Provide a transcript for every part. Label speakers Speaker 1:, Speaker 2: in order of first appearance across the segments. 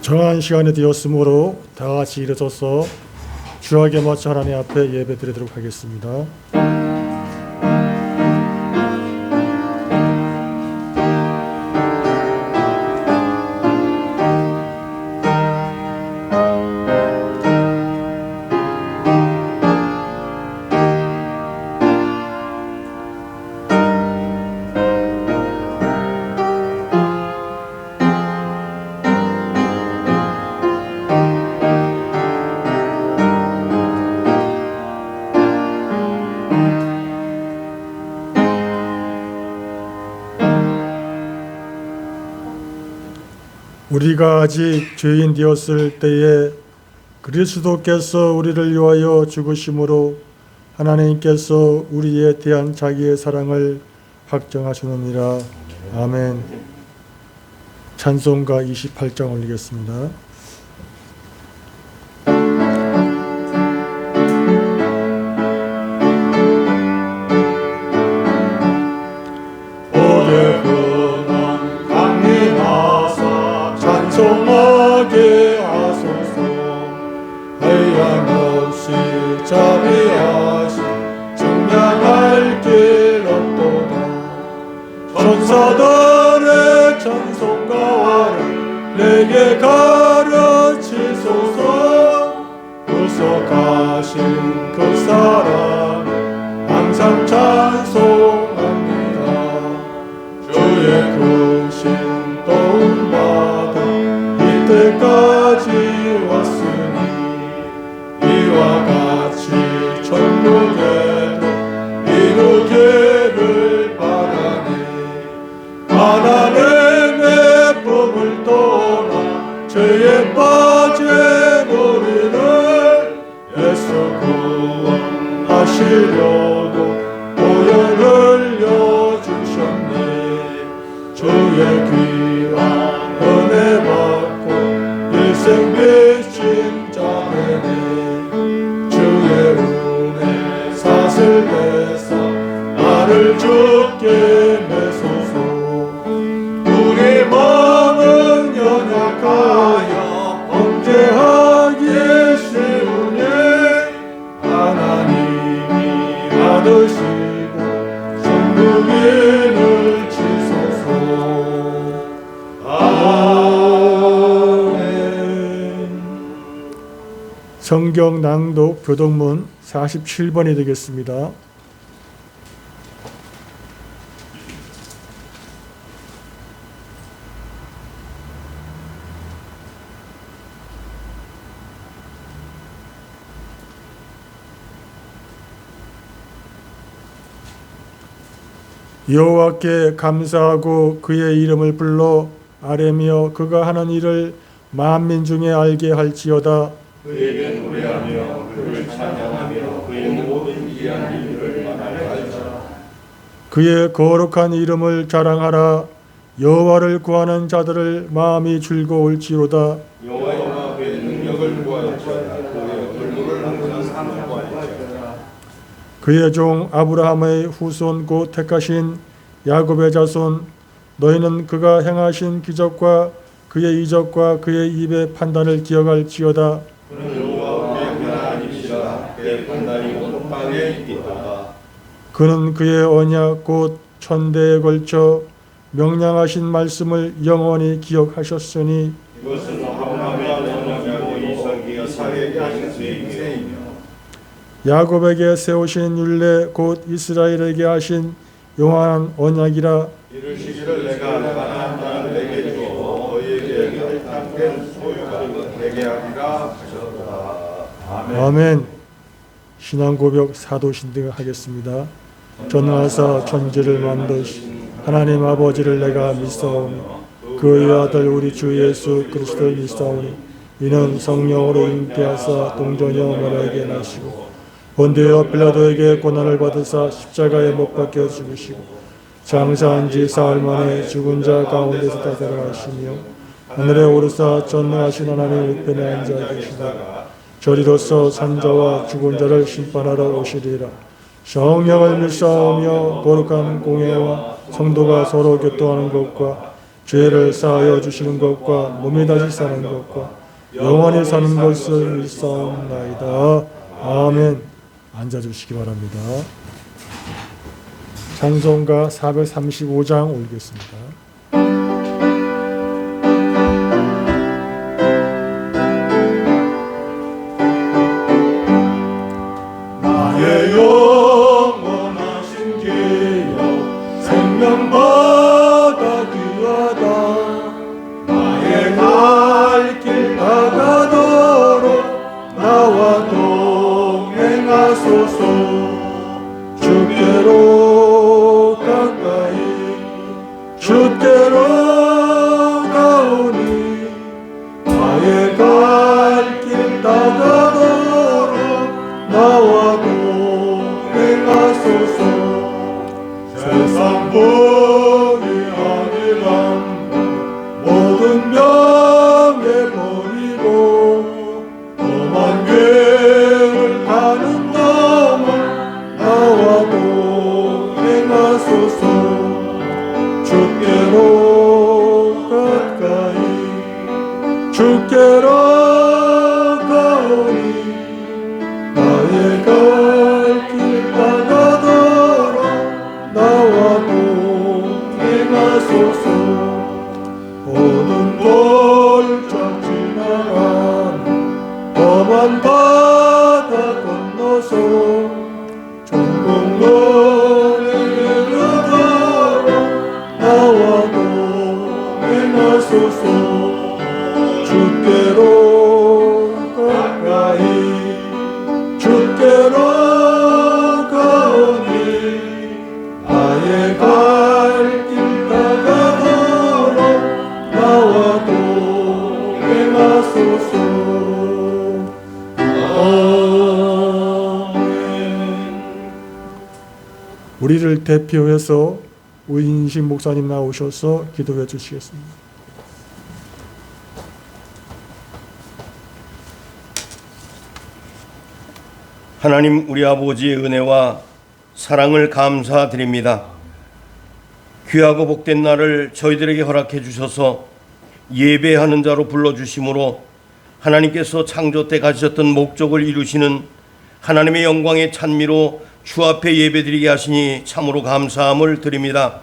Speaker 1: 정한 시간이 되었으므로 다 같이 일어서서 주하게 맞춰 하나님 앞에 예배 드리도록 하겠습니다. 우리가 아직 죄인 되었을 때에 그리스도께서 우리를 위하여 죽으심으로 하나님께서 우리에 대한 자기의 사랑을 확정하시느니라. 아멘. 찬송가 28장 올리겠습니다. 찬송하게 하소서. 한량없이 자비하신 증량할 길 없도다. 천사들의 찬송가를 내게 가르치소서. 구속하신 그 사랑 항상 찬송합니다. 주의 크신 도움받아 이때까지 왔으니 이와 같이 천국에도 이루기를 바라네. 하나님의 품을 떠나 죄에 빠진 우리를 예수 구원하시려고 보혈 흘려주셨네. 주의 귀한 은혜 받고 일생 빚진 자매네. 주의 은혜 사슬 내사 나를 주께 매소서. 우리 마음은 연약하여 범죄하기 쉬우니 하나님이 받으시고 천국인을 치소서. 성경 낭독 교독문 47번이 되겠습니다. 여호와께 감사하고 그의 이름을 불러 아뢰며 그가 하는 일을 만민 중에 알게 할지어다.
Speaker 2: 그에게 노래하며 그를 찬양하며 그의 모든 귀한 일을 말하자.
Speaker 1: 그의 거룩한 이름을 자랑하라. 여호와를 구하는 자들을 마음이 즐거울지로다.
Speaker 2: 여호와가 그의 능력을 구하였지어다. 그의 얼굴을 항상 사모하였지어다.
Speaker 1: 그의 종 아브라함의 후손 곧 택하신 야곱의 자손 너희는 그가 행하신 기적과 그의 이적과 그의 입의 판단을 기억할지어다.
Speaker 2: 그는 여호와 우리의 하나님이시라. 그의 판단이 온 땅에 있도다.
Speaker 1: 그는 그의 언약 곧 천대에 걸쳐 명령하신 말씀을 영원히 기억하셨으니
Speaker 2: 이것은 아브라함의 언약이고 이삭이 이삭에게 하신 맹세이며
Speaker 1: 야곱에게 세우신 율례 곧 이스라엘에게 하신 영원한 언약이라.
Speaker 2: 이르시기를 내가 가나안 땅을 내게 주어 너희에게 혈탕된 소유가 되게 하리라 하셨다. 아멘.
Speaker 1: 아멘. 신앙 고백 사도 신등 하겠습니다. 전하사 천지를 만드신 하나님 아버지를 내가 믿사오니 그의 아들 우리 주 예수 그리스도를 믿사오니 이는 성령으로 잉태하사 동정녀 마리아에게 나시고 본디오 빌라도에게 고난을 받으사 십자가에 못 박혀 죽으시고 장사한 지 사흘 만에 죽은 자 가운데서 다살아가시며 하늘에 오르사 전능하신 하나님 우편에 앉아 계시다가 저리로서 산자와 죽은 자를 심판하러 오시리라. 성령을 믿사오며 거룩한 공회와 성도가 서로 교통하는 것과 죄를 사하여 주시는 것과 몸이 다시 사는 것과 영원히 사는 것을 믿사옵나이다. 아멘. 앉아주시기 바랍니다. 찬송가 435장 올리겠습니다.
Speaker 2: 나의 영원하신 기여 생명보다 귀하다. 나의 갈 길 다가도록 나와 동행하소서. 주께로 가까이 주께로 가오니 나의 갈 길 다가도록 나와 동행하소서. 세상 복이 아니란 모든 명예 버리고 험한 길을 가는 놈을 나와 동행하소서. 주께로 가까이 주께로 가오니 나의 갈 길 다가도록 나와 동행하소서. 모든 볼짝 지나간 험한 바다 건너서 전공로에 이르도록 나와 동행하소서. 주께로 가까이 주께로 가오니 나의 갈 길 다가도록 나와 동행하소서. 아멘.
Speaker 1: 우리를 대표해서 우인식 목사님 나오셔서 기도해 주시겠습니다.
Speaker 3: 하나님 우리 아버지의 은혜와 사랑을 감사드립니다. 귀하고 복된 날을 저희들에게 허락해 주셔서 예배하는 자로 불러주심으로 하나님께서 창조 때 가지셨던 목적을 이루시는 하나님의 영광의 찬미로 주 앞에 예배드리게 하시니 참으로 감사함을 드립니다.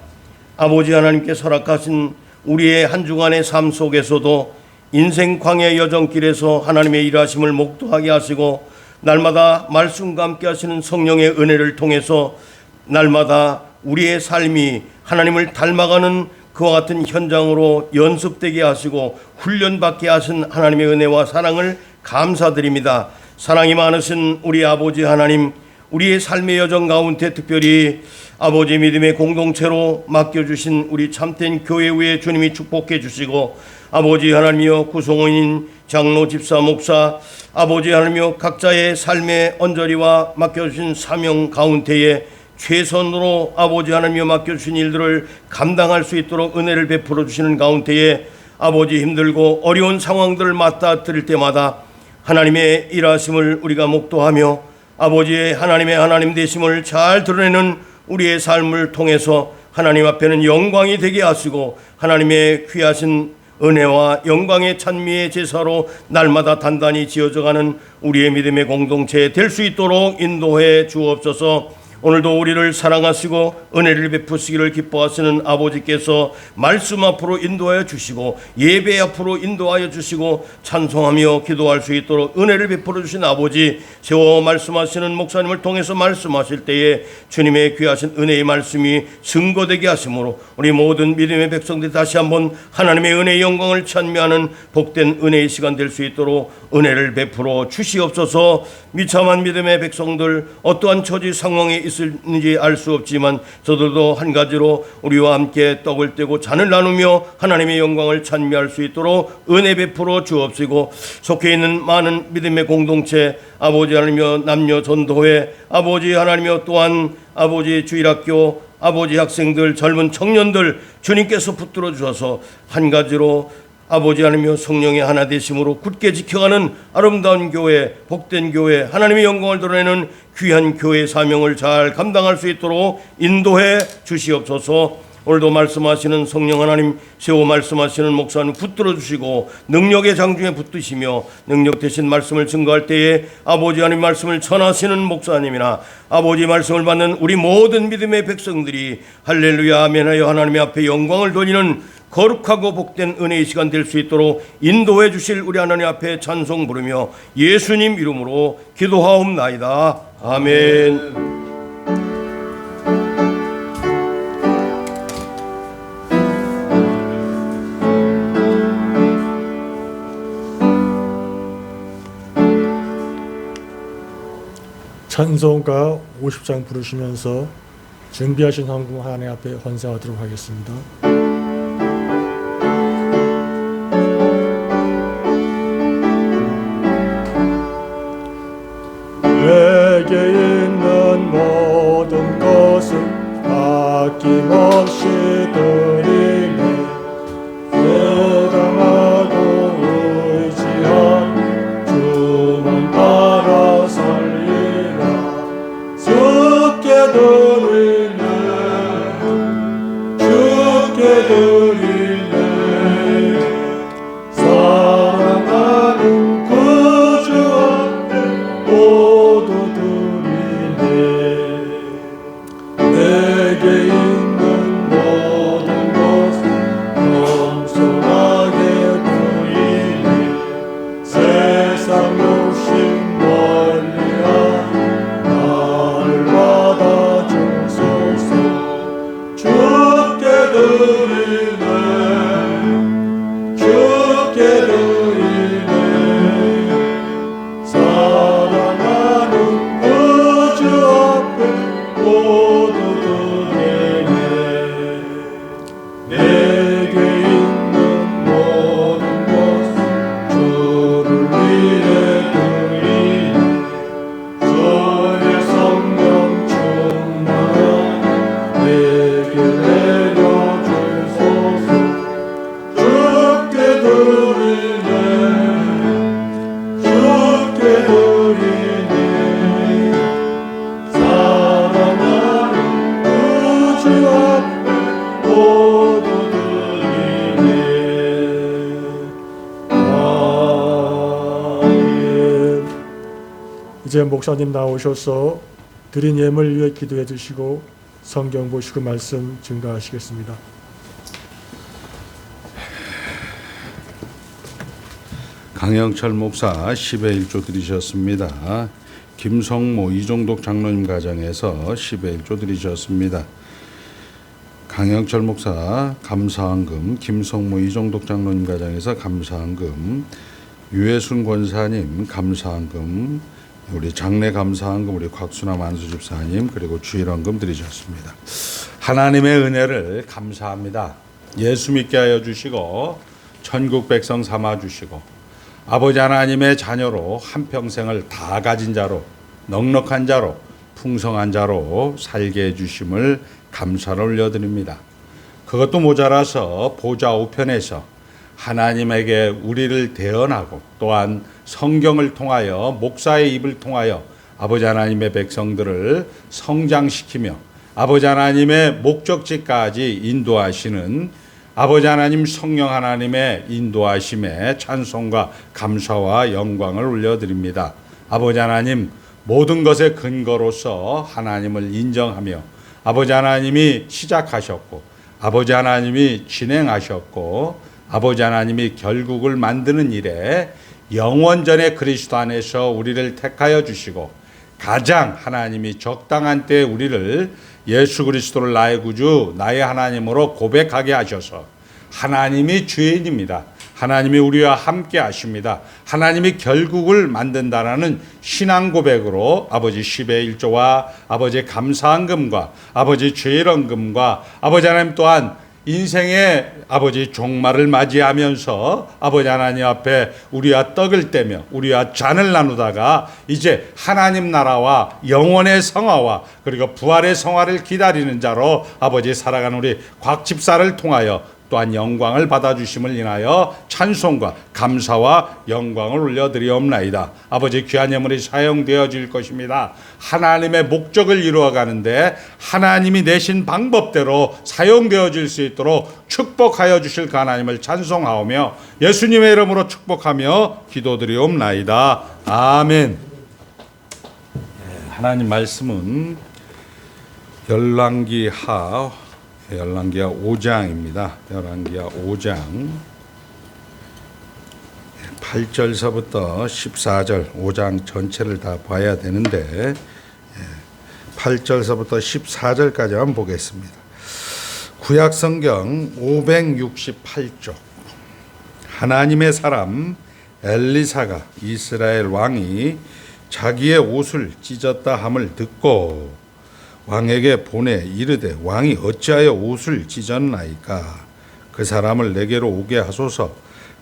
Speaker 3: 아버지 하나님께서 허락하신 우리의 한 주간의 삶 속에서도 인생 광야 여정길에서 하나님의 일하심을 목도하게 하시고 날마다 말씀과 함께 하시는 성령의 은혜를 통해서 날마다 우리의 삶이 하나님을 닮아가는 그와 같은 현장으로 연습되게 하시고 훈련받게 하신 하나님의 은혜와 사랑을 감사드립니다. 사랑이 많으신 우리 아버지 하나님, 우리의 삶의 여정 가운데 특별히 아버지 믿음의 공동체로 맡겨주신 우리 참된 교회 위에 주님이 축복해 주시고 아버지 하나님이여 구성원인 장로, 집사, 목사, 아버지 하나님이여 각자의 삶의 언저리와 맡겨주신 사명 가운데에 최선으로 아버지 하나님이여 맡겨주신 일들을 감당할 수 있도록 은혜를 베풀어 주시는 가운데에 아버지 힘들고 어려운 상황들을 맞닥뜨릴 때마다 하나님의 일하심을 우리가 목도하며 아버지의 하나님의 하나님 되심을 잘 드러내는 우리의 삶을 통해서 하나님 앞에는 영광이 되게 하시고 하나님의 귀하신 은혜와 영광의 찬미의 제사로 날마다 단단히 지어져가는 우리의 믿음의 공동체 될 수 있도록 인도해 주옵소서. 오늘도 우리를 사랑하시고 은혜를 베푸시기를 기뻐하시는 아버지께서 말씀 앞으로 인도하여 주시고 예배 앞으로 인도하여 주시고 찬송하며 기도할 수 있도록 은혜를 베풀어 주신 아버지, 세워 말씀하시는 목사님을 통해서 말씀하실 때에 주님의 귀하신 은혜의 말씀이 증거되게 하심으로 우리 모든 믿음의 백성들이 다시 한번 하나님의 은혜의 영광을 찬미하는 복된 은혜의 시간 될 수 있도록 은혜를 베풀어 주시옵소서. 미참한 믿음의 백성들 어떠한 처지 상황에 있을지 알 수 없지만 저들도 한 가지로 우리와 함께 떡을 떼고 잔을 나누며 하나님의 영광을 찬미할 수 있도록 은혜 베풀어 주옵시고, 속해 있는 많은 믿음의 공동체 아버지 하나님이여 남녀 전도회 아버지 하나님이여 또한 아버지 주일학교 아버지 학생들 젊은 청년들 주님께서 붙들어 주셔서 한 가지로 아버지 하나님이여 성령의 하나 되심으로 굳게 지켜가는 아름다운 교회, 복된 교회, 하나님의 영광을 드러내는 귀한 교회의 사명을 잘 감당할 수 있도록 인도해 주시옵소서. 오늘도 말씀하시는 성령 하나님, 세워 말씀하시는 목사님 붙들어 주시고 능력의 장중에 붙드시며 능력 되신 말씀을 증거할 때에 아버지 하나님 말씀을 전하시는 목사님이나 아버지 말씀을 받는 우리 모든 믿음의 백성들이 할렐루야 아멘하여 하나님의 앞에 영광을 돌리는 거룩하고 복된 은혜의 시간 될 수 있도록 인도해 주실 우리 하나님 앞에 찬송 부르며 예수님 이름으로 기도하옵나이다. 아멘.
Speaker 1: 찬송가 50장 부르시면서 준비하신 헌금 하나님 앞에 헌사하도록 하겠습니다. 내게 있는 모든 것을 아낌없이 드리네. 소망하고 의지한 주만 따라 살리라. 주께 드리네, 주께 드리네. 사랑하는 구주 앞에 모두 드리네. 내게 있는 모든 것을 겸손하게 드리네. 세상 욕심 멀리한 나를 받아주소서. 주께 드리네, 주께 드리네. 사랑하는 구주 앞에 모두 드리네. 내게 있는 모든 것을 주를 위해 드리네. 주의 성령 충만한 내게 내려주소서. 주께 드리네, 주께 드리네. 사랑하는 구주 앞에 모두 드리네. 아멘. 이제 목사님 나오셔서 드린 예물 위해 기도해 주시고 성경 보시고 말씀 증가하시겠습니다.
Speaker 4: 강영철 목사 10의 1조 드리셨습니다. 김성모 이종독 장로님 가정에서 10의 1조 드리셨습니다. 강영철 목사 감사헌금, 김성모 이종독 장로님 가정에서 감사헌금, 유해순 권사님 감사헌금, 우리 장례 감사헌금 우리 곽순남 안수집사님 그리고 주일헌금 드리셨습니다. 하나님의 은혜를 감사합니다. 예수 믿게 하여 주시고 천국 백성 삼아 주시고 아버지 하나님의 자녀로 한평생을 다 가진 자로 넉넉한 자로 풍성한 자로 살게 해주심을 감사를 올려드립니다. 그것도 모자라서 보좌 우편에서 하나님에게 우리를 대언하고 또한 성경을 통하여 목사의 입을 통하여 아버지 하나님의 백성들을 성장시키며 아버지 하나님의 목적지까지 인도하시는 아버지 하나님 성령 하나님의 인도하심에 찬송과 감사와 영광을 올려드립니다. 아버지 하나님 모든 것의 근거로서 하나님을 인정하며 아버지 하나님이 시작하셨고 아버지 하나님이 진행하셨고 아버지 하나님이 결국을 만드는 일에 영원전의 그리스도 안에서 우리를 택하여 주시고 가장 하나님이 적당한 때에 우리를 예수 그리스도를 나의 구주 나의 하나님으로 고백하게 하셔서 하나님이 주인입니다. 하나님이 우리와 함께 하십니다. 하나님이 결국을 만든다라는 신앙 고백으로 아버지 10의 1조와 아버지 감사헌금과 아버지 죄일헌금과 아버지 하나님 또한 인생의 아버지 종말을 맞이하면서 아버지 하나님 앞에 우리와 떡을 떼며 우리와 잔을 나누다가 이제 하나님 나라와 영원의 성화와 그리고 부활의 성화를 기다리는 자로 아버지 살아가는 우리 곽 집사를 통하여 또한 영광을 받아주심을 인하여 찬송과 감사와 영광을 올려드리옵나이다. 아버지, 귀한 예물이 사용되어질 것입니다. 하나님의 목적을 이루어가는데 하나님이 내신 방법대로 사용되어질 수 있도록 축복하여 주실 그 하나님을 찬송하오며 예수님의 이름으로 축복하며 기도드리옵나이다. 아멘. 하나님 말씀은 열왕기하 5장입니다. 열왕기하 5장 8절서부터 14절, 5장 전체를 다 봐야 되는데 8절서부터 14절까지만 보겠습니다. 구약성경 568쪽. 하나님의 사람 엘리사가 이스라엘 왕이 자기의 옷을 찢었다 함을 듣고 왕에게 보내 이르되, 왕이 어찌하여 옷을 찢었나이까? 그 사람을 내게로 오게 하소서.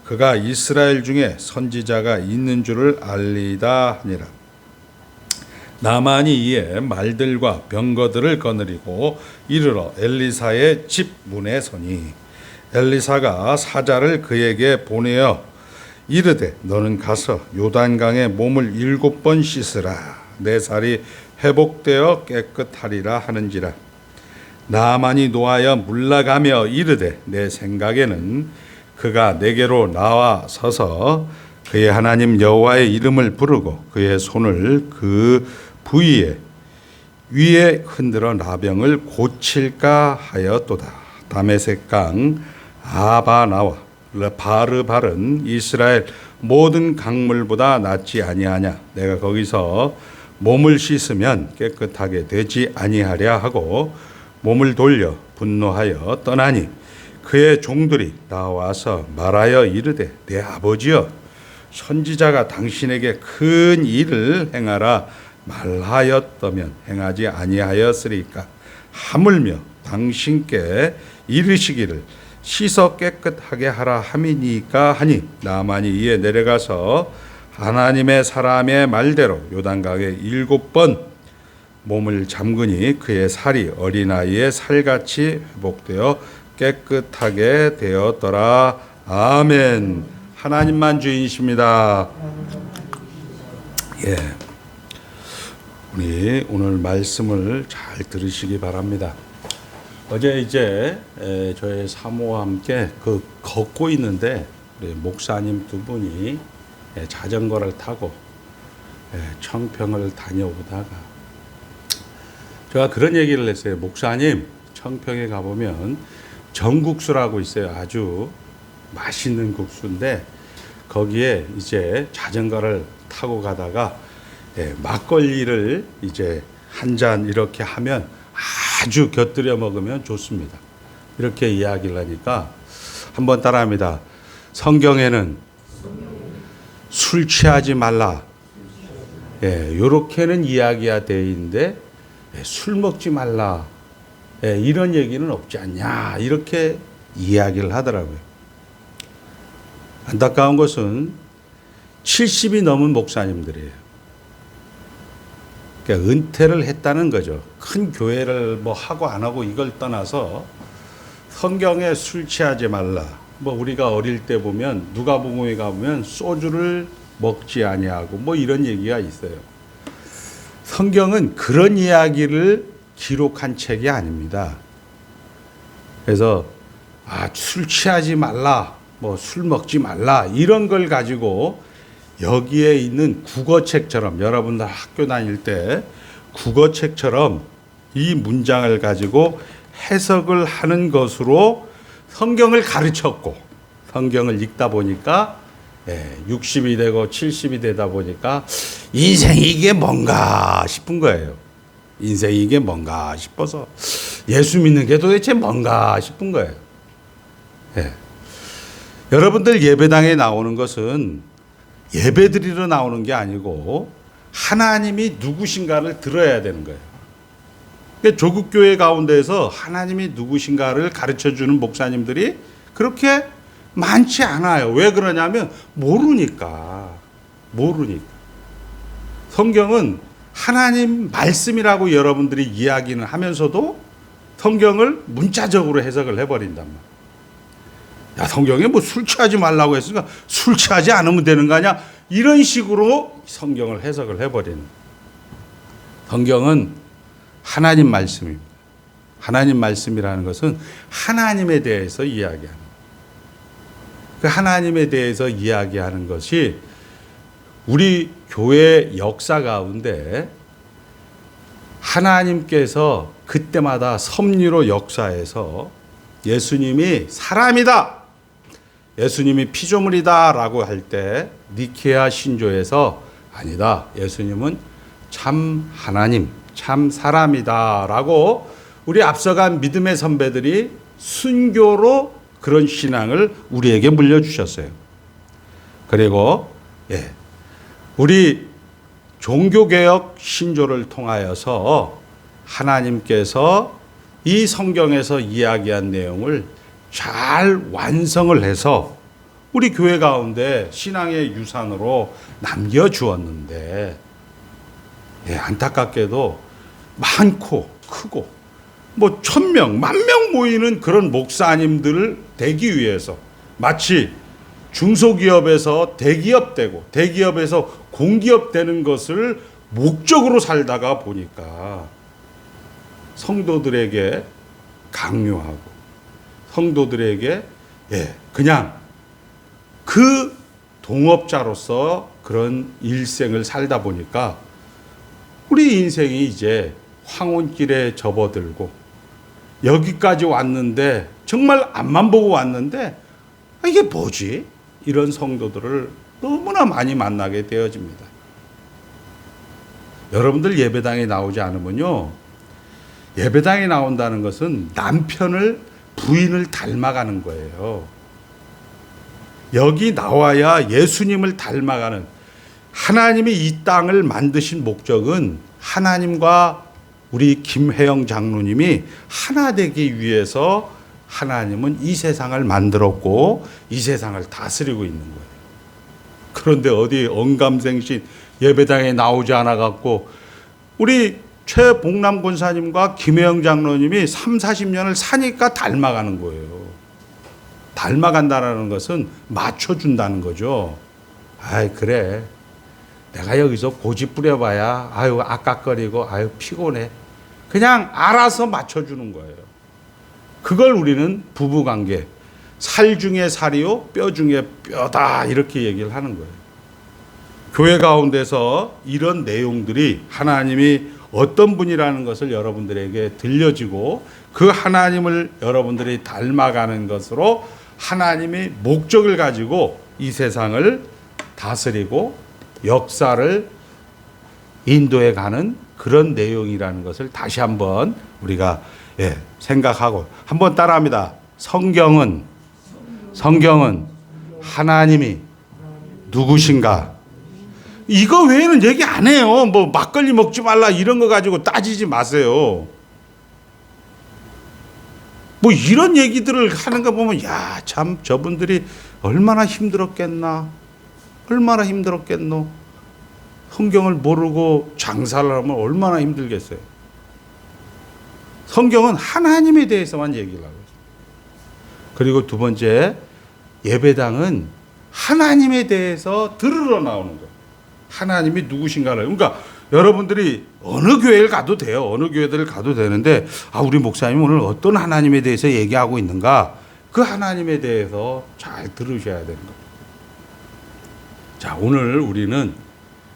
Speaker 4: 그가 이스라엘 중에 선지자가 있는 줄을 알리다 하니라. 나만이 이에 말들과 병거들을 거느리고 이르러 엘리사의 집 문에 서니 엘리사가 사자를 그에게 보내어 이르되, 너는 가서 요단강에 몸을 7번 씻으라. 내 살이 회복되어 깨끗하리라 하는지라. 나만이 노하여 물러가며 이르되, 내 생각에는 그가 내게로 나와 서서 그의 하나님 여호와의 이름을 부르고 그의 손을 그 부위에 위에 흔들어 나병을 고칠까 하였도다. 다메섹강 아바나와 바르발은 이스라엘 모든 강물보다 낫지 아니하냐? 내가 거기서 몸을 씻으면 깨끗하게 되지 아니하랴 하고 몸을 돌려 분노하여 떠나니 그의 종들이 나와서 말하여 이르되, 내 아버지여, 선지자가 당신에게 큰 일을 행하라 말하였다면 행하지 아니하였으리까? 하물며 당신께 이르시기를 씻어 깨끗하게 하라 함이니까 하니, 나만이 이에 내려가서 하나님의 사람의 말대로 요단강에 7번 몸을 잠그니 그의 살이 어린아이의 살같이 회복되어 깨끗하게 되었더라. 아멘. 하나님만 주인이십니다. 우리 오늘 말씀을 잘 들으시기 바랍니다. 어제 이제 저희 사모와 함께 걷고 있는데 우리 목사님 두 분이 자전거를 타고 청평을 다녀오다가 제가 그런 얘기를 했어요. 목사님, 청평에 가보면 전국수라고 있어요. 아주 맛있는 국수인데 거기에 이제 자전거를 타고 가다가 막걸리를 이제 한 잔 이렇게 하면 아주 곁들여 먹으면 좋습니다. 이렇게 이야기를 하니까 한번 따라합니다. 성경에는 술 취하지 말라. 요렇게는 이야기가 되어 있는데 술 먹지 말라. 이런 얘기는 없지 않냐. 이렇게 이야기를 하더라고요. 안타까운 것은 70이 넘은 목사님들이에요. 그러니까 은퇴를 했다는 거죠. 큰 교회를 뭐 하고 안 하고 이걸 떠나서 성경에 술 취하지 말라. 뭐 우리가 어릴 때 보면 누가복음에 가보면 소주를 먹지 아니하고 뭐 이런 얘기가 있어요. 성경은 그런 이야기를 기록한 책이 아닙니다. 그래서 술 취하지 말라, 뭐 술 먹지 말라 이런 걸 가지고 여기에 있는 국어책처럼 여러분들 학교 다닐 때 국어책처럼 이 문장을 가지고 해석을 하는 것으로 성경을 가르쳤고 성경을 읽다 보니까 60이 되고 70이 되다 보니까 인생이 이게 뭔가 싶은 거예요. 인생이 이게 뭔가 싶어서 예수 믿는 게 도대체 뭔가 싶은 거예요. 여러분들 예배당에 나오는 것은 예배드리러 나오는 게 아니고 하나님이 누구신가를 들어야 되는 거예요. 그러니까 조국교회 가운데에서 하나님이 누구신가를 가르쳐주는 목사님들이 그렇게 많지 않아요. 왜 그러냐면 모르니까. 성경은 하나님 말씀이라고 여러분들이 이야기는 하면서도 성경을 문자적으로 해석을 해버린단 말이에요. 야, 성경에 뭐 술 취하지 말라고 했으니까 술 취하지 않으면 되는 거 아니야? 이런 식으로 성경을 해석을 해버리는. 성경은 하나님 말씀입니다. 하나님 말씀이라는 것은 하나님에 대해서 이야기하는. 그 하나님에 대해서 이야기하는 것이 우리 교회 역사 가운데 하나님께서 그때마다 섭리로 역사해서 예수님이 사람이다, 예수님이 피조물이다 라고 할 때 니케아 신조에서 아니다, 예수님은 참 하나님, 참 사람이다 라고 우리 앞서간 믿음의 선배들이 순교로 그런 신앙을 우리에게 물려주셨어요. 그리고 우리 종교개혁 신조를 통하여서 하나님께서 이 성경에서 이야기한 내용을 잘 완성을 해서 우리 교회 가운데 신앙의 유산으로 남겨주었는데, 안타깝게도 많고 크고 뭐 1000명, 10,000명 모이는 그런 목사님들을 되기 위해서 마치 중소기업에서 대기업 되고 대기업에서 공기업 되는 것을 목적으로 살다가 보니까 성도들에게 강요하고 성도들에게 그냥 그 동업자로서 그런 일생을 살다 보니까 우리 인생이 이제 황혼길에 접어들고 여기까지 왔는데 정말 앞만 보고 왔는데 이게 뭐지? 이런 성도들을 너무나 많이 만나게 되어집니다. 여러분들 예배당에 나오지 않으면요, 예배당에 나온다는 것은 남편을, 부인을 닮아가는 거예요. 여기 나와야 예수님을 닮아가는, 하나님이 이 땅을 만드신 목적은 하나님과 우리 김혜영 장로님이 하나 되기 위해서 하나님은 이 세상을 만들었고 이 세상을 다스리고 있는 거예요. 그런데 어디 언감생신 예배당에 나오지 않아 갖고 우리 최복남 권사님과 김혜영 장로님이 30-40년을 사니까 닮아가는 거예요. 닮아간다는 것은 맞춰준다는 거죠. 아이, 그래, 내가 여기서 고집 부려봐야 아유 아깝거리고 아유 피곤해, 그냥 알아서 맞춰주는 거예요. 그걸 우리는 부부관계, 살 중에 살이요 뼈 중에 뼈다, 이렇게 얘기를 하는 거예요. 교회 가운데서 이런 내용들이 하나님이 어떤 분이라는 것을 여러분들에게 들려지고 그 하나님을 여러분들이 닮아가는 것으로 하나님이 목적을 가지고 이 세상을 다스리고 역사를 인도해 가는 그런 내용이라는 것을 다시 한번 우리가 생각하고 한번 따라합니다. 성경은 하나님이 누구신가? 이거 외에는 얘기 안 해요. 뭐 막걸리 먹지 말라 이런 거 가지고 따지지 마세요. 뭐 이런 얘기들을 하는 거 보면 야, 참 저분들이 얼마나 힘들었겠나, 얼마나 힘들었겠노. 성경을 모르고 장사를 하면 얼마나 힘들겠어요. 성경은 하나님에 대해서만 얘기를 하고 있어요. 그리고 두 번째, 예배당은 하나님에 대해서 들으러 나오는 거예요. 하나님이 누구신가를. 그러니까 여러분들이 어느 교회를 가도 돼요. 어느 교회들을 가도 되는데, 우리 목사님 오늘 어떤 하나님에 대해서 얘기하고 있는가? 그 하나님에 대해서 잘 들으셔야 되는 겁니다. 자, 오늘 우리는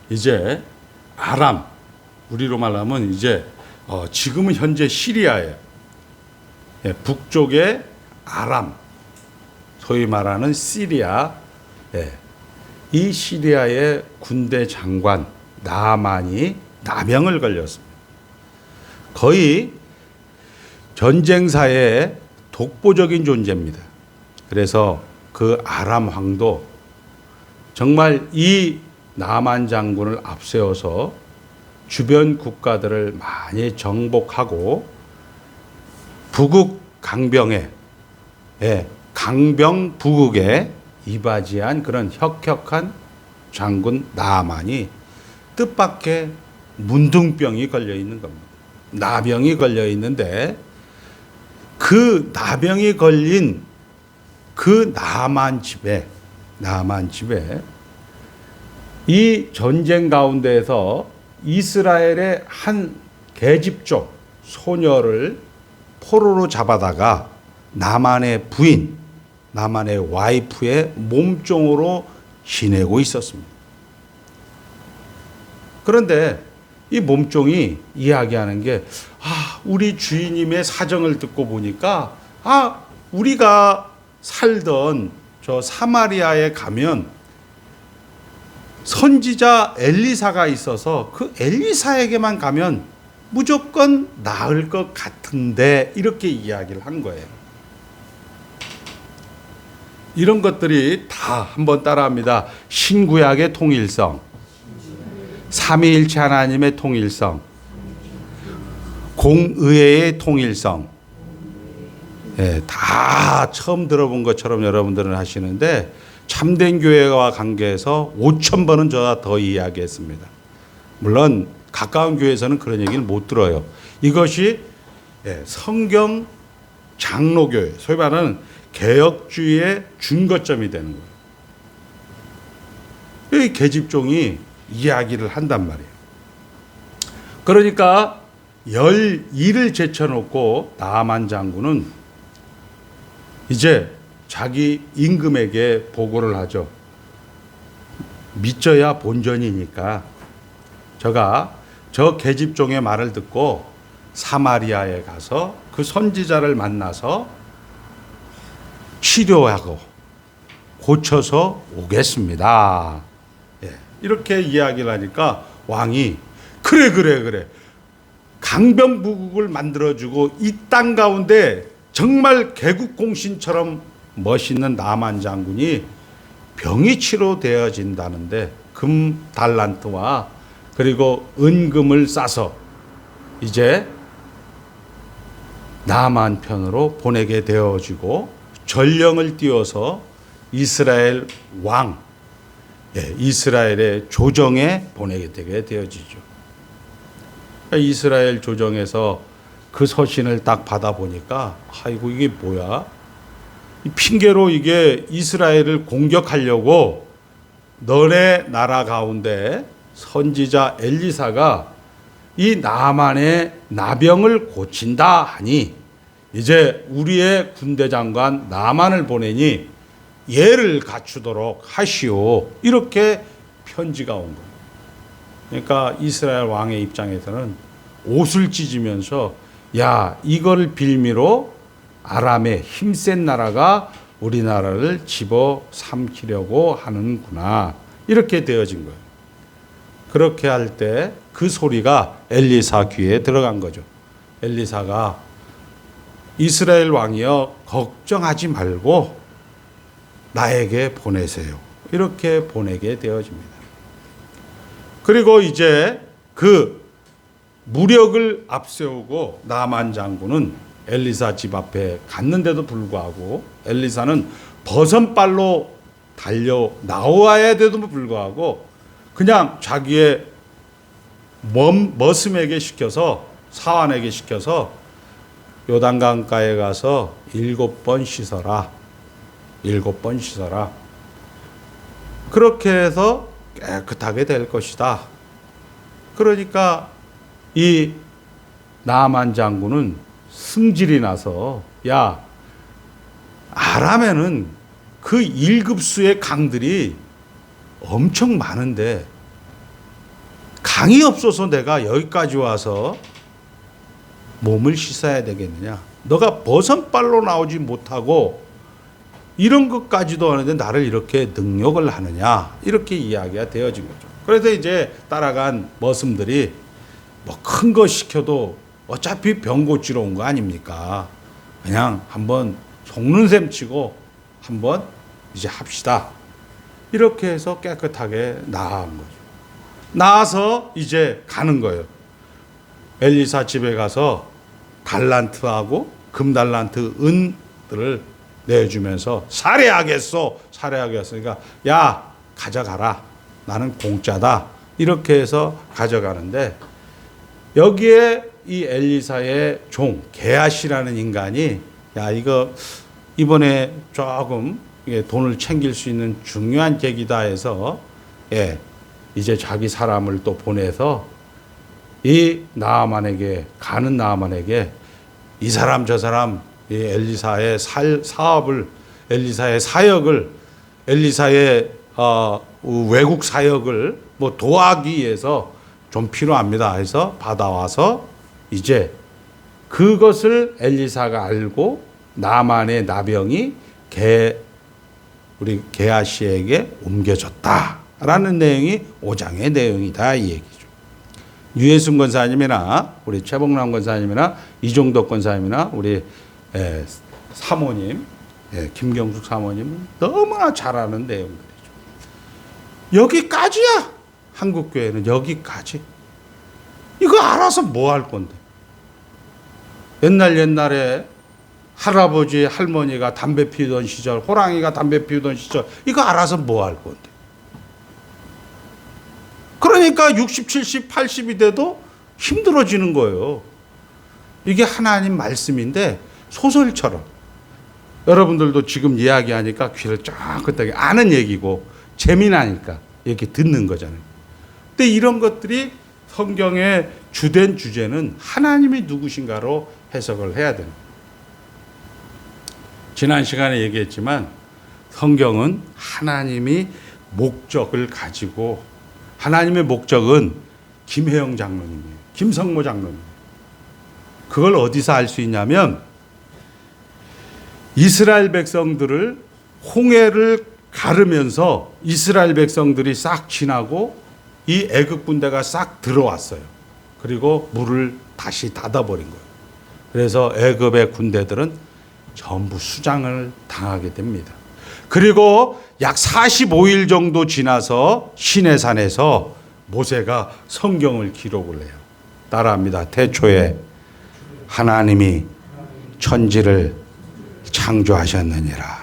Speaker 4: 이제 아람, 우리로 말하면 이제 지금은 현재 시리아예요. 북쪽의 아람, 소위 말하는 시리아. 이 시리아의 군대 장관 나만이 나병을 걸렸습니다. 거의 전쟁사의 독보적인 존재입니다. 그래서 그 아람 왕도 정말 이 나만 장군을 앞세워서 주변 국가들을 많이 정복하고 부국 강병에, 강병 부국에 이바지한 그런 혁혁한 장군 나만이 뜻밖의 문둥병이 걸려 있는 겁니다. 나병이 걸려 있는데 그 나병이 걸린 그 나만 집에 이 전쟁 가운데에서 이스라엘의 한 계집종 소녀를 포로로 잡아다가 나만의 부인, 나만의 와이프의 몸종으로 지내고 있었습니다. 그런데 이 몸종이 이야기하는 게, 우리 주인님의 사정을 듣고 보니까, 우리가 살던 저 사마리아에 가면 선지자 엘리사가 있어서 그 엘리사에게만 가면 무조건 나을 것 같은데, 이렇게 이야기를 한 거예요. 이런 것들이 다 한번 따라합니다. 신구약의 통일성, 삼위일체 하나님의 통일성, 공의회의 통일성, 다 처음 들어본 것처럼 여러분들은 하시는데, 참된 교회와 관계해서 5,000번은 저와 더 이야기했습니다. 물론 가까운 교회에서는 그런 얘기를 못 들어요. 이것이 성경 장로교회, 소위 말하는 개혁주의의 준거점이 되는 거예요. 이 계집종이 이야기를 한단 말이에요. 그러니까 12를 제쳐놓고 나만 장군은 이제 자기 임금에게 보고를 하죠. 믿져야 본전이니까 저가 저 계집종의 말을 듣고 사마리아에 가서 그 선지자를 만나서 치료하고 고쳐서 오겠습니다. 이렇게 이야기를 하니까 왕이 그래 강변부국을 만들어주고 이 땅 가운데 정말 개국공신처럼 멋있는 나만 장군이 병이 치료되어진다는데 금 달란트와 그리고 은금을 싸서 이제 나만 편으로 보내게 되어지고 전령을 띄워서 이스라엘 왕, 이스라엘의 조정에 보내게 되게 되어지죠. 이스라엘 조정에서 그 서신을 딱 받아보니까 아이고 이게 뭐야? 이 핑계로 이게 이스라엘을 공격하려고 너네 나라 가운데 선지자 엘리사가 이 나만의 나병을 고친다 하니 이제 우리의 군대 장관 나만을 보내니 예를 갖추도록 하시오. 이렇게 편지가 온 거예요. 그러니까 이스라엘 왕의 입장에서는 옷을 찢으면서 야, 이걸 빌미로 아람의 힘센 나라가 우리나라를 집어삼키려고 하는구나. 이렇게 되어진 거예요. 그렇게 할 때 그 소리가 엘리사 귀에 들어간 거죠. 엘리사가 이스라엘 왕이여 걱정하지 말고 나에게 보내세요. 이렇게 보내게 되어집니다. 그리고 이제 그 무력을 앞세우고 나만 장군은 엘리사 집 앞에 갔는데도 불구하고 엘리사는 버선발로 달려 나와야 돼도 불구하고 그냥 자기의 머슴에게 시켜서 사환에게 시켜서 요단강가에 가서 7번 씻어라. 7번 씻어라. 그렇게 해서 깨끗하게 될 것이다. 그러니까 이 나만 장군은 승질이 나서 야, 아람에는 그 1급수의 강들이 엄청 많은데 강이 없어서 내가 여기까지 와서 몸을 씻어야 되겠느냐. 너가 버선발로 나오지 못하고 이런 것까지도 하는데 나를 이렇게 능욕을 하느냐. 이렇게 이야기가 되어진 거죠. 그래서 이제 따라간 머슴들이 뭐 큰 거 시켜도 어차피 병 고치러 온 거 아닙니까? 그냥 한번 속는 셈 치고 한번 이제 합시다. 이렇게 해서 깨끗하게 나은 거죠. 나와서 이제 가는 거예요. 엘리사 집에 가서 달란트하고 금달란트 은들을 내주면서 살해하겠소. 살해하겠으니까 야 가져가라. 나는 공짜다. 이렇게 해서 가져가는데 여기에 이 엘리사의 종 게하시라는 인간이 야 이거 이번에 조금 돈을 챙길 수 있는 중요한 계기다 해서 이제 자기 사람을 또 보내서 이 나아만에게 가는 나아만에게 이 사람 저 사람 이 엘리사의 사업을 엘리사의 사역을 엘리사의 외국 사역을 뭐 도와하기 위해서 좀 필요합니다 해서 받아와서 이제 그것을 엘리사가 알고 나만의 나병이 우리 게하시에게 옮겨졌다라는 내용이 5장의 내용이다 이 얘기죠. 유해순 권사님이나 우리 최봉남 권사님이나 이종덕 권사님이나 우리 사모님 김경숙 사모님은 너무나 잘 아는 내용들이죠. 여기까지야. 한국 교회는 여기까지. 이거 알아서 뭐 할 건데? 옛날에 할아버지 할머니가 담배 피우던 시절, 호랑이가 담배 피우던 시절, 이거 알아서 뭐 할 건데? 그러니까 60, 70, 80이 돼도 힘들어지는 거예요. 이게 하나님 말씀인데 소설처럼 여러분들도 지금 이야기하니까 귀를 쫙 끄덕이 아는 얘기고 재미나니까 이렇게 듣는 거잖아요. 근데 이런 것들이 성경의 주된 주제는 하나님이 누구신가로 해석을 해야 됩니다. 지난 시간에 얘기했지만 성경은 하나님이 목적을 가지고 하나님의 목적은 김혜영 장로님이에요. 김성모 장로님. 그걸 어디서 알 수 있냐면 이스라엘 백성들을 홍해를 가르면서 이스라엘 백성들이 싹 지나고 이 애굽 군대가 싹 들어왔어요. 그리고 물을 다시 닫아버린 거예요. 그래서 애굽의 군대들은 전부 수장을 당하게 됩니다. 그리고 약 45일 정도 지나서 시내산에서 모세가 성경을 기록을 해요. 따라합니다. 태초에 하나님이 천지를 창조하셨느니라.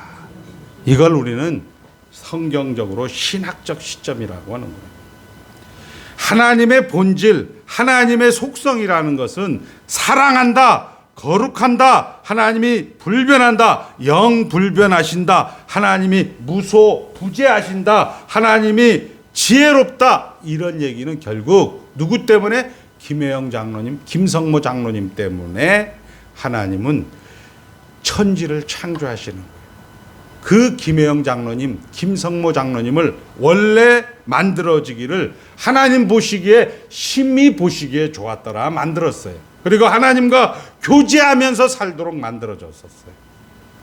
Speaker 4: 이걸 우리는 성경적으로 신학적 시점이라고 하는 거예요. 하나님의 본질, 하나님의 속성이라는 것은 사랑한다, 거룩한다, 하나님이 불변한다, 영불변하신다, 하나님이 무소부재하신다, 하나님이 지혜롭다, 이런 얘기는 결국 누구 때문에? 김혜영 장로님, 김성모 장로님 때문에 하나님은 천지를 창조하시는 거예요. 그 김혜영 장로님, 김성모 장로님을 원래 만들어지기를 하나님 보시기에 심히 보시기에 좋았더라 만들었어요. 그리고 하나님과 교제하면서 살도록 만들어졌었어요.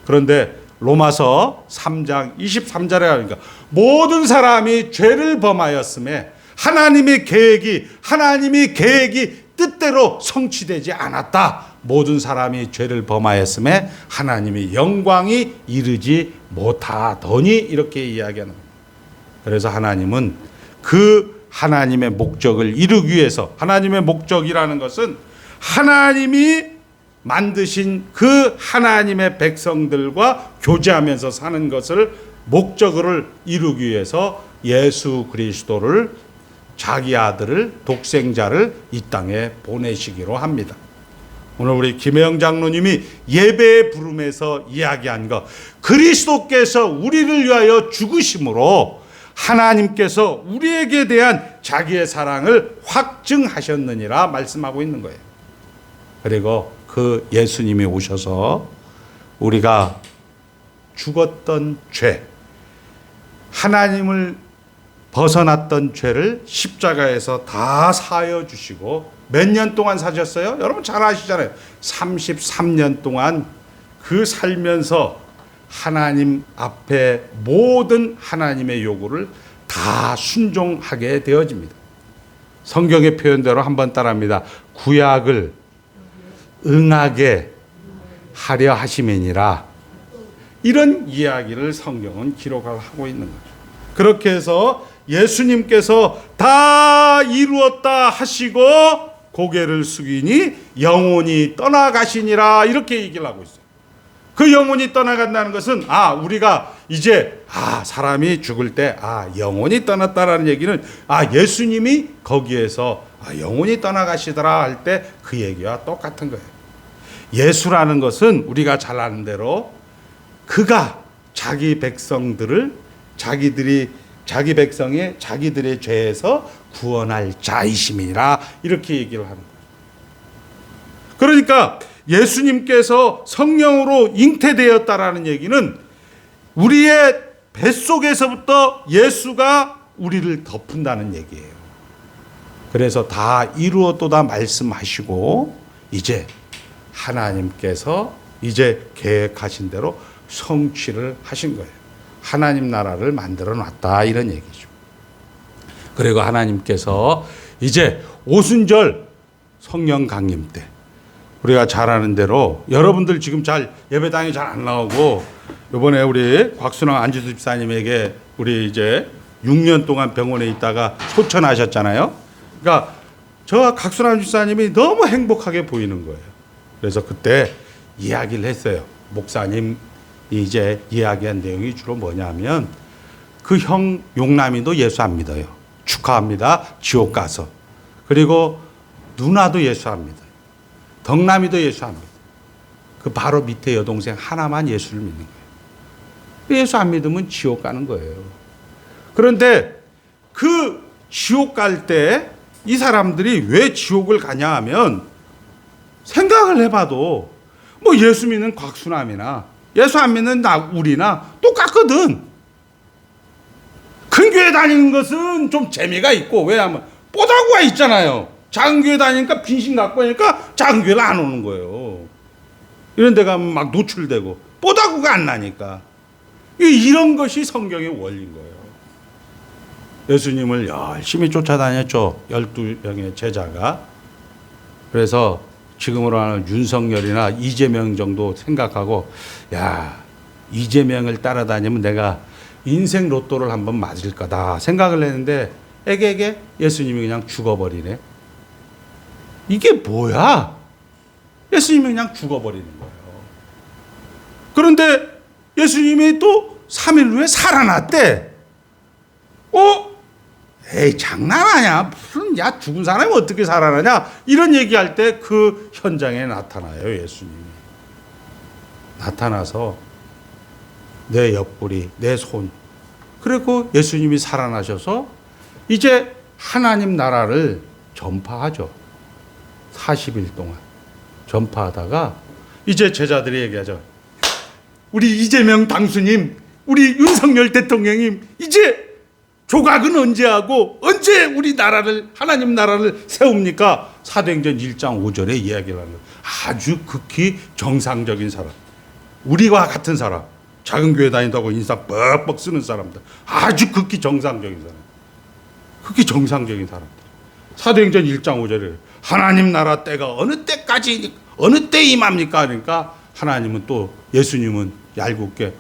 Speaker 4: 그런데 로마서 3장 23절에 하니까 모든 사람이 죄를 범하였음에 하나님이 계획이 뜻대로 성취되지 않았다. 모든 사람이 죄를 범하였음에 하나님의 영광이 이르지 못하더니 이렇게 이야기하는 거예요. 그래서 하나님은 그 하나님의 목적을 이루기 위해서 하나님의 목적이라는 것은 하나님이 만드신 그 하나님의 백성들과 교제하면서 사는 것을 목적을 이루기 위해서 예수 그리스도를 자기 아들을 독생자를 이 땅에 보내시기로 합니다. 오늘 우리 김혜영 장로님이 예배의 부름에서 이야기한 것, 그리스도께서 우리를 위하여 죽으심으로 하나님께서 우리에게 대한 자기의 사랑을 확증하셨느니라 말씀하고 있는 거예요. 그리고 그 예수님이 오셔서 우리가 죽었던 죄, 하나님을 벗어났던 죄를 십자가에서 다 사하여 주시고 몇 년 동안 사셨어요? 여러분 잘 아시잖아요. 33년 동안 그 살면서 하나님 앞에 모든 하나님의 요구를 다 순종하게 되어집니다. 성경의 표현대로 한번 따라합니다. 구약을 응하게 하려 하심이니라. 이런 이야기를 성경은 기록을 하고 있는 거죠. 그렇게 해서 예수님께서 다 이루었다 하시고 고개를 숙이니 영혼이 떠나가시니라 이렇게 얘기를 하고 있어요. 그 영혼이 떠나간다는 것은 우리가 이제 사람이 죽을 때 영혼이 떠났다라는 얘기는 예수님이 거기에서 영혼이 떠나가시더라 할 때 그 얘기와 똑같은 거예요. 예수라는 것은 우리가 잘 아는 대로 그가 자기 백성들을 자기 백성의 자기들의 죄에서 구원할 자이심이라 이렇게 얘기를 하는 거예요. 그러니까 예수님께서 성령으로 잉태되었다라는 얘기는 우리의 뱃속에서부터 예수가 우리를 덮은다는 얘기예요. 그래서 다 이루었도다 말씀하시고 이제 하나님께서 이제 계획하신 대로 성취를 하신 거예요. 하나님 나라를 만들어 놨다 이런 얘기죠. 그리고 하나님께서 이제 오순절 성령 강림 때 우리가 잘 아는 대로 여러분들 지금 잘 예배당에 잘 안 나오고 이번에 우리 곽순왕 안지수 집사님에게 우리 이제 6년 동안 병원에 있다가 소천하셨잖아요. 그러니까 저와 곽순왕 집사님이 너무 행복하게 보이는 거예요. 그래서 그때 이야기를 했어요. 목사님 이제 이야기한 내용이 주로 뭐냐면 그 형 용남이도 예수 안 믿어요. 축하합니다. 지옥 가서. 그리고 누나도 예수 안 믿어요. 덕남이도 예수 안 믿어요. 그 바로 밑에 여동생 하나만 예수를 믿는 거예요. 예수 안 믿으면 지옥 가는 거예요. 그런데 그 지옥 갈 때 이 사람들이 왜 지옥을 가냐 하면 생각을 해봐도 뭐 예수 믿는 곽수남이나 예수 안 믿는 우리나 똑같거든. 큰 교회 다니는 것은 좀 재미가 있고 왜냐하면 뽀다구가 있잖아요. 작은 교회 다니니까 빈신 갖고 하니까 작은 교회를 안 오는 거예요. 이런 데 가면 막 노출되고 뽀다구가 안 나니까. 이런 것이 성경의 원리인 거예요. 예수님을 열심히 쫓아다녔죠. 12명의 제자가. 그래서 지금으로 하는 윤석열이나 이재명 정도 생각하고 야 이재명을 따라다니면 내가 인생 로또를 한번 맞을 거다 생각을 했는데 에게게 예수님이 그냥 죽어버리네. 이게 뭐야? 예수님이 그냥 죽어버리는 거예요. 그런데 예수님이 또 3일 후에 살아났대. 에이 장난하냐? 무슨 야 죽은 사람이 어떻게 살아나냐? 이런 얘기할 때 그 현장에 나타나요. 예수님이 나타나서 내 옆구리, 내 손. 그리고 예수님이 살아나셔서 이제 하나님 나라를 전파하죠. 40일 동안 전파하다가 이제 제자들이 얘기하죠. 우리 이재명 당수님, 우리 윤석열 대통령님, 이제 조각은 언제 하고 언제 우리 나라를 하나님 나라를 세웁니까? 사도행전 1장 5절에 이야기를 하는 거예요. 아주 극히 정상적인 사람, 우리와 같은 사람, 작은 교회 다닌다고 인사 뻑뻑 쓰는 사람들, 아주 극히 정상적인 사람, 극히 정상적인 사람들. 사도행전 1장 5절에 하나님 나라 때가 어느 때까지 어느 때 임합니까? 그러니까 하나님은 또 예수님은 얄궂게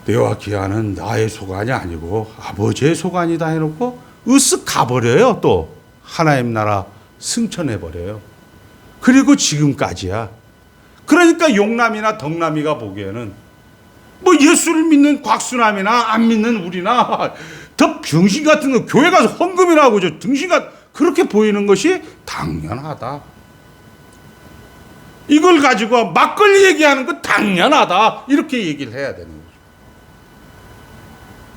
Speaker 4: 내와 기한은 나의 소관이 아니고 아버지의 소관이다 해놓고 으쓱 가버려요. 또 하나님 나라 승천해버려요. 그리고 지금까지야. 그러니까 용남이나 덕남이가 보기에는 뭐 예수를 믿는 곽수남이나 안 믿는 우리나 더 병신 같은 거 교회 가서 헌금이나 하고 저 등신 같은 그렇게 보이는 것이 당연하다. 이걸 가지고 막걸리 얘기하는 거 당연하다. 이렇게 얘기를 해야 되는 거죠.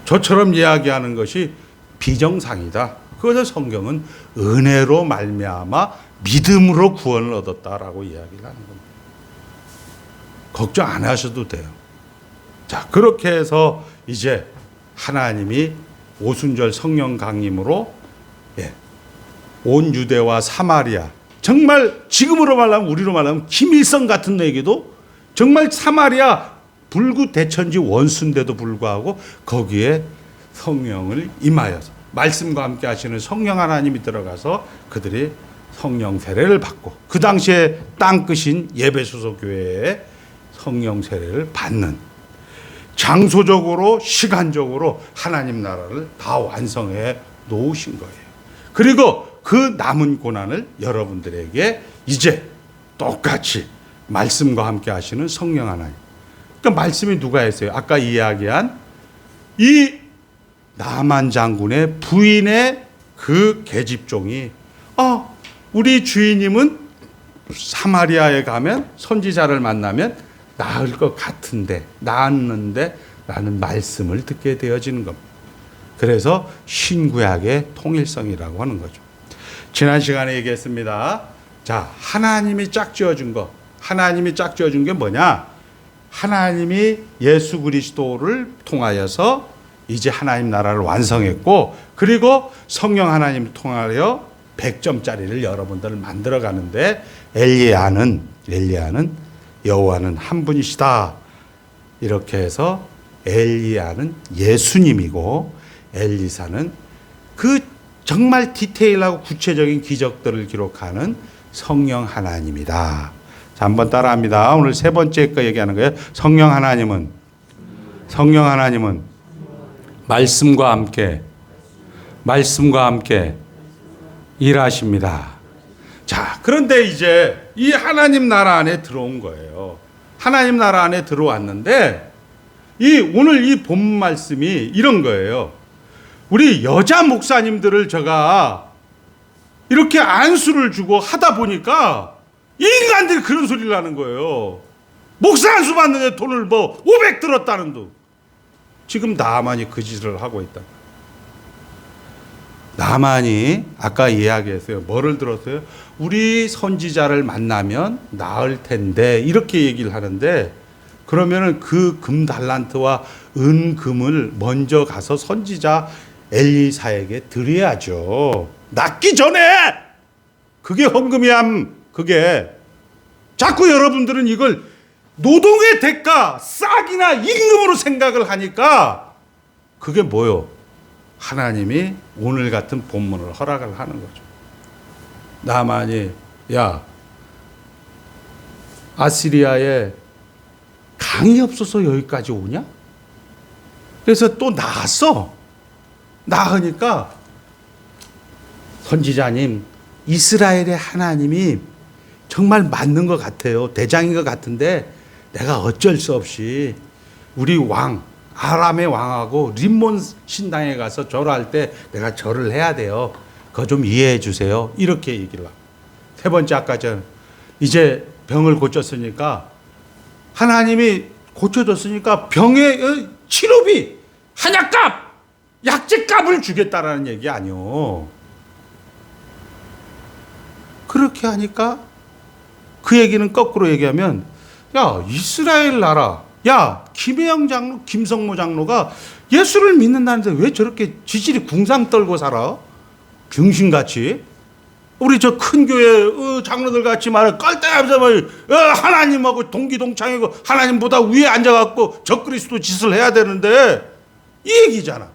Speaker 4: 저처럼 이야기하는 것이 비정상이다. 그것을 성경은 은혜로 말미암아 믿음으로 구원을 얻었다라고 이야기를 하는 겁니다. 걱정 안 하셔도 돼요. 자, 그렇게 해서 이제 하나님이 오순절 성령 강림으로 온 유대와 사마리아, 정말 지금으로 말하면 우리로 말하면 김일성 같은 얘기도 정말 사마리아 불구 대천지 원수인데도 불구하고 거기에 성령을 임하여서 말씀과 함께 하시는 성령 하나님이 들어가서 그들이 성령 세례를 받고 그 당시에 땅끝인 예배소서 교회에 성령 세례를 받는 장소적으로 시간적으로 하나님 나라를 다 완성해 놓으신 거예요. 그리고 그 남은 고난을 여러분들에게 이제 똑같이 말씀과 함께 하시는 성령 하나님. 그러니까 말씀이 누가 했어요? 아까 이야기한 이 나만 장군의 부인의 그 계집종이 우리 주인님은 사마리아에 가면 선지자를 만나면 나을 것 같은데, 나았는데 라는 말씀을 듣게 되어지는 겁니다. 그래서 신구약의 통일성이라고 하는 거죠. 지난 시간에 얘기했습니다. 자, 하나님이 짝지어준 거. 하나님이 짝지어준 게 뭐냐? 하나님이 예수 그리스도를 통하여서 이제 하나님 나라를 완성했고, 그리고 성령 하나님을 통하여 100점짜리를 여러분들 만들어 가는데, 엘리야는 여호와는 한 분이시다. 이렇게 해서 엘리야는 예수님이고, 엘리사는 그 정말 디테일하고 구체적인 기적들을 기록하는 성령 하나님이다. 자, 한번 따라합니다. 오늘 세 번째 거 얘기하는 거예요. 성령 하나님은 말씀과 함께 일하십니다. 자, 그런데 이제 이 하나님 나라 안에 들어온 거예요. 하나님 나라 안에 들어왔는데, 오늘 이 본 말씀이 이런 거예요. 우리 여자 목사님들을 제가 이렇게 안수를 주고 하다 보니까 이 인간들이 그런 소리를 하는 거예요. 목사 안수 받는데 돈을 500 들었다는 둥. 지금 나만이 그 짓을 하고 있다. 나만이 아까 이야기했어요. 뭐를 들었어요? 우리 선지자를 만나면 나을 텐데 이렇게 얘기를 하는데, 그러면은 그 금 달란트와 은금을 먼저 가서 선지자 엘리사에게 드려야죠. 낫기 전에. 그게 헌금이야. 그게 자꾸 여러분들은 이걸 노동의 대가, 싹이나 임금으로 생각을 하니까 그게 뭐요? 하나님이 오늘 같은 본문을 허락을 하는 거죠. 나만이 야, 아시리아에 강이 없어서 여기까지 오냐? 그래서 또 나왔어. 나으니까 선지자님, 이스라엘의 하나님이 정말 맞는 것 같아요. 대장인 것 같은데 내가 어쩔 수 없이 우리 왕, 아람의 왕하고 림몬 신당에 가서 절할 때 내가 절을 해야 돼요. 그거 좀 이해해 주세요. 이렇게 얘기를 하고. 세 번째, 아까 전 이제 병을 고쳤으니까, 하나님이 고쳐줬으니까 병의 치료비, 한약값, 약제값을 주겠다라는 얘기 아니요. 그렇게 하니까 그 얘기는 거꾸로 얘기하면, 야, 이스라엘 나라, 야, 김혜영 장로, 김성모 장로가 예수를 믿는다는데 왜 저렇게 지질이 궁상 떨고 살아? 병신같이. 우리 저 큰 교회 장로들 같이 말해 깔때하면서 하나님하고 동기동창이고 하나님보다 위에 앉아갖고 적그리스도 짓을 해야 되는데, 이 얘기잖아.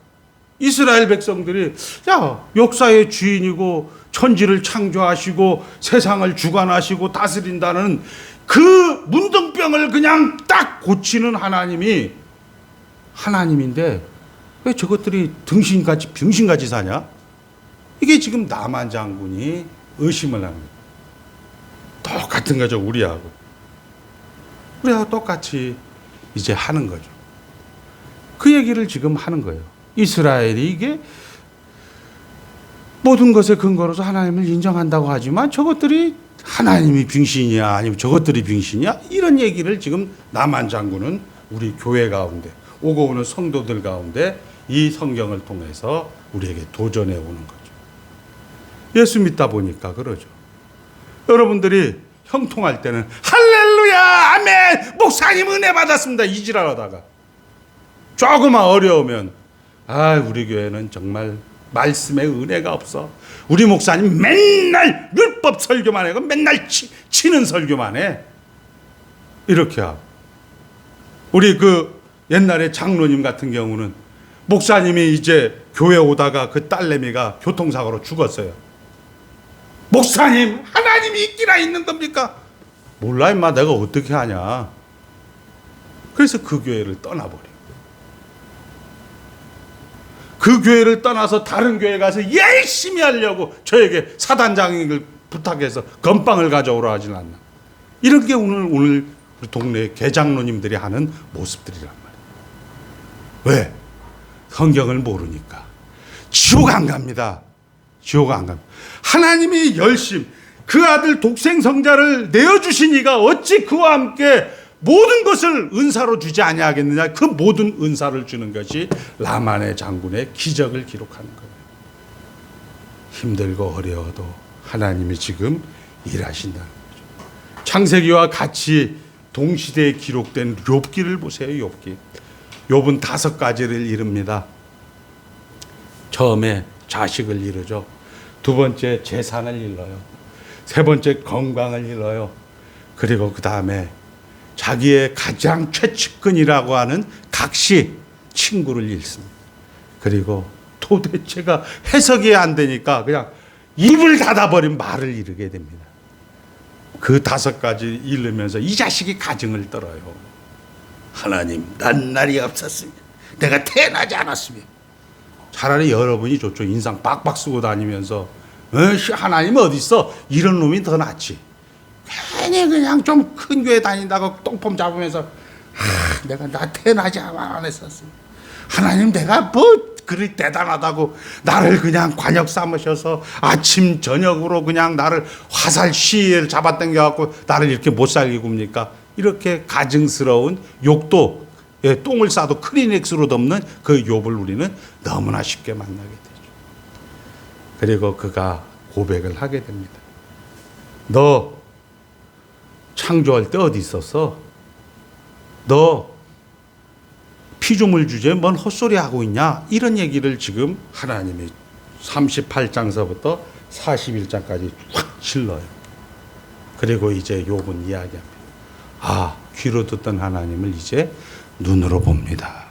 Speaker 4: 이스라엘 백성들이 야, 역사의 주인이고 천지를 창조하시고 세상을 주관하시고 다스린다는 그 문둥병을 그냥 딱 고치는 하나님이 하나님인데 왜 저것들이 등신같이 병신같이 사냐? 이게 지금 나만 장군이 의심을 하는 거예요. 똑같은 거죠. 우리하고 똑같이 이제 하는 거죠. 그 얘기를 지금 하는 거예요. 이스라엘이 이게 모든 것의 근거로서 하나님을 인정한다고 하지만 저것들이 하나님이 병신이야 아니면 저것들이 병신이야, 이런 얘기를 지금 남한 장군은 우리 교회 가운데 오고 오는 성도들 가운데 이 성경을 통해서 우리에게 도전해 오는 거죠. 예수 믿다 보니까 그러죠. 여러분들이 형통할 때는 할렐루야 아멘 목사님 은혜 받았습니다 이지랄하다가, 조금만 어려우면 우리 교회는 정말 말씀에 은혜가 없어. 우리 목사님 맨날 율법 설교만 해. 맨날 치는 설교만 해. 이렇게 하고. 우리 그 옛날에 장로님 같은 경우는 목사님이 이제 교회 오다가 그 딸내미가 교통사고로 죽었어요. 목사님, 하나님이 있기나 있는 겁니까? 몰라 임마, 내가 어떻게 하냐. 그래서 그 교회를 떠나버려. 그 교회를 떠나서 다른 교회 가서 열심히 하려고 저에게 사단장을 부탁해서 건빵을 가져오라 하진 않나. 이런 게 오늘 우리 동네 개장로님들이 하는 모습들이란 말이에요. 왜? 성경을 모르니까. 지옥 안 갑니다. 지옥 안 갑니다. 하나님이 열심, 그 아들 독생성자를 내어주신 이가 어찌 그와 함께 모든 것을 은사로 주지 아니하겠느냐. 그 모든 은사를 주는 것이 라만의 장군의 기적을 기록하는 거예요. 힘들고 어려워도 하나님이 지금 일하신다는 거죠. 창세기와 같이 동시대에 기록된 욥기를 보세요. 욥기. 욥은 5가지를 이룹니다. 처음에 자식을 이루죠. 두 번째 재산을 잃어요. 세 번째 건강을 잃어요. 그리고 그 다음에 자기의 가장 최측근이라고 하는 각시 친구를 잃습니다. 그리고 도대체가 해석이 안 되니까 그냥 입을 닫아버린 말을 이르게 됩니다. 그 5가지 잃으면서 이 자식이 가증을 떨어요. 하나님, 난 날이 없었으면, 내가 태어나지 않았으면. 차라리 여러분이 좋죠. 인상 빡빡 쓰고 다니면서 하나님 어디 있어? 이런 놈이 더 낫지. 괜히 그냥 좀 큰 교회 다닌다고 똥폼 잡으면서 내가 나 태어나지 않았었으면. 하나님, 내가 뭐 그리 대단하다고 나를 그냥 관역 삼으셔서 아침 저녁으로 그냥 나를 화살 시위를 잡아당겨갖고 나를 이렇게 못 살게 굽니까? 이렇게 가증스러운 욕도, 똥을 싸도 크리넥스로 덮는 그 욥을 우리는 너무나 쉽게 만나게 되죠. 그리고 그가 고백을 하게 됩니다. 너 창조할 때 어디 있었어? 너 피조물 주제에 뭔 헛소리 하고 있냐? 이런 얘기를 지금 하나님이 38장서부터 41장까지 확 질러요. 그리고 이제 욥은 이야기합니다. 아, 귀로 듣던 하나님을 이제 눈으로 봅니다.